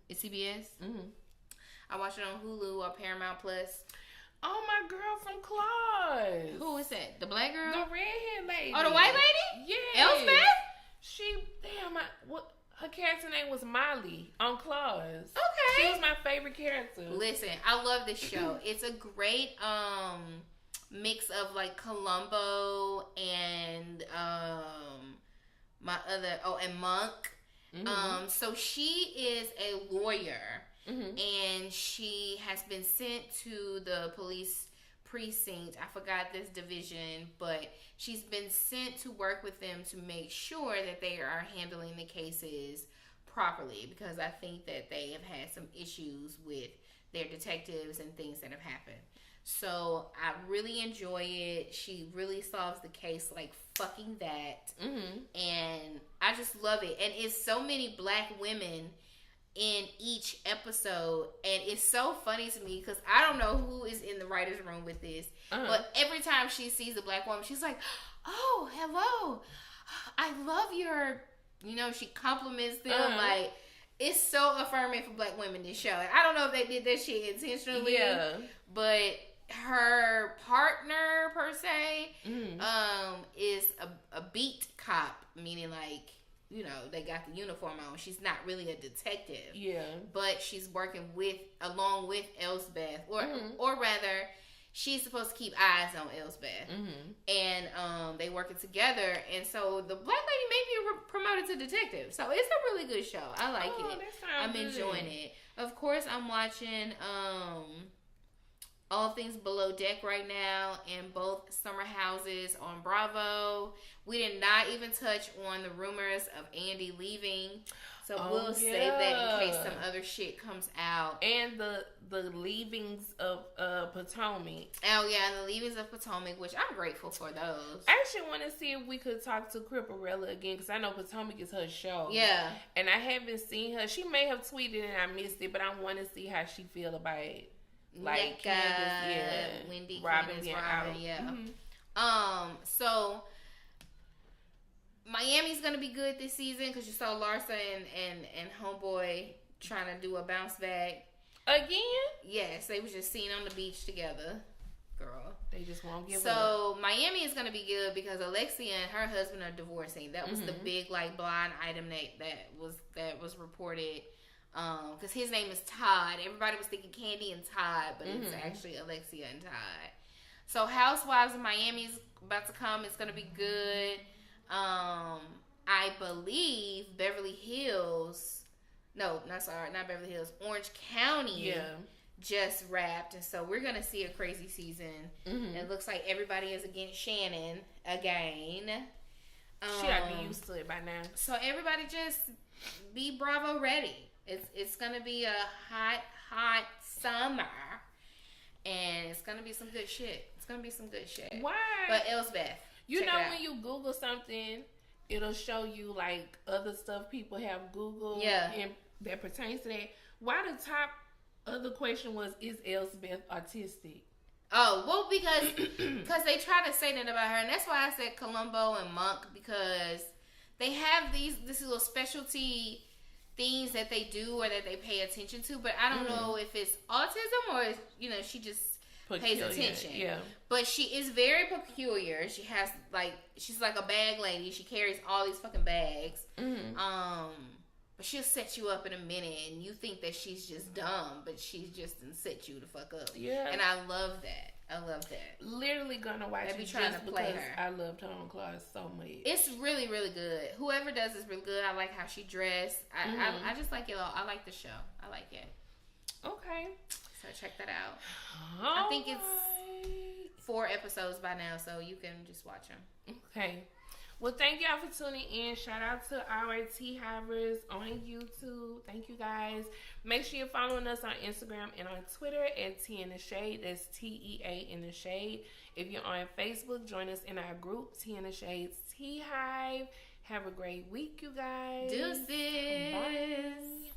S2: it's CBS.
S1: Mm-hmm.
S2: I watch it on Hulu or Paramount Plus.
S1: Oh, my girl from Claus.
S2: Who is that? The black girl?
S1: The redhead lady.
S2: Oh, the white lady?
S1: Yeah.
S2: Elsbeth?
S1: Her character name was Molly on Claus.
S2: Okay.
S1: She was my favorite character.
S2: Listen, I love this show. It's a great mix of like Columbo and and Monk.
S1: Mm-hmm.
S2: So she is a lawyer,
S1: mm-hmm.
S2: and she has been sent to the police precinct. I forgot this division, but she's been sent to work with them to make sure that they are handling the cases properly, because I think that they have had some issues with their detectives and things that have happened. So I really enjoy it. She really solves the case like fucking that.
S1: Mm-hmm.
S2: And I just love it. And it's so many black women in each episode, and it's so funny to me because I don't know who is in the writer's room with this, but every time she sees a black woman, she's like, "Oh, hello, I love your," she compliments them. Like, it's so affirming for black women, this show. And I don't know if they did that shit intentionally, but her partner per se is a beat cop, meaning like, they got the uniform on. She's not really a detective.
S1: Yeah.
S2: But she's working along with Elsbeth. Or rather, she's supposed to keep eyes on Elsbeth.
S1: Mm-hmm.
S2: And they working together. And so the black lady may be promoted to detective. So it's a really good show. I like it. I'm enjoying it. Of course, I'm watching All Things Below Deck right now, and both summer houses on Bravo. We did not even touch on the rumors of Andy leaving, so we'll save that in case some other shit comes out.
S1: And the leavings of Potomac.
S2: Oh yeah, and the leavings of Potomac, which I'm grateful for those.
S1: I actually want to see if we could talk to Cripparella again, because I know Potomac is her show.
S2: Yeah.
S1: And I haven't seen her. She may have tweeted and I missed it, but I want to see how she feel about it. Like Candace,
S2: Wendy,
S1: Robin,
S2: yeah. Mm-hmm. So Miami's gonna be good this season because you saw Larsa and Homeboy trying to do a bounce back
S1: again.
S2: Yes, they was just seen on the beach together. Girl,
S1: they just won't give up.
S2: So Miami is gonna be good because Alexia and her husband are divorcing. That was the big like blind item that was reported. Because his name is Todd. Everybody was thinking Candy and Todd, but it's actually Alexia and Todd. So Housewives of Miami is about to come. It's gonna be good. I believe Beverly Hills, not Beverly Hills, Orange County just wrapped. And so we're going to see a crazy season. Mm-hmm. It looks like everybody is against Shannon again.
S1: She ought to be used to it by now.
S2: So everybody just be Bravo ready. It's going to be a hot summer. And it's going to be some good shit.
S1: Why?
S2: But Elsbeth,
S1: you know when you Google something, it'll show you like other stuff people have Googled and that pertains to that. Why the top other question was, is Elsbeth autistic?
S2: Oh, well, because they try to say that about her. And that's why I said Columbo and Monk, because they have this little specialty things that they do or that they pay attention to. But I don't know if it's autism or, she just pays attention.
S1: Yeah.
S2: But she is very peculiar. She has, she's like a bag lady. She carries all these fucking bags. Mm-hmm. But she'll set you up in a minute, and you think that she's just dumb, but she's just done set you the fuck up.
S1: Yeah.
S2: And I love that.
S1: Literally gonna watch it
S2: trying to play her.
S1: I loved her on Class so much.
S2: It's really, really good. Whoever does is really good. I like how she dressed. I just like it all. I like the show. I like it.
S1: Okay.
S2: So check that out. I think it's 4 episodes by now, so you can just watch them.
S1: Okay. Well, thank y'all for tuning in. Shout out to our Tea Havers on YouTube. Thank you guys. Make sure you're following us on Instagram and on Twitter at Tea in the Shade. That's TEA in the Shade. If you're on Facebook, join us in our group, Tea in the Shade's Tea Hive. Have a great week, you guys.
S2: Deuces.
S1: Bye.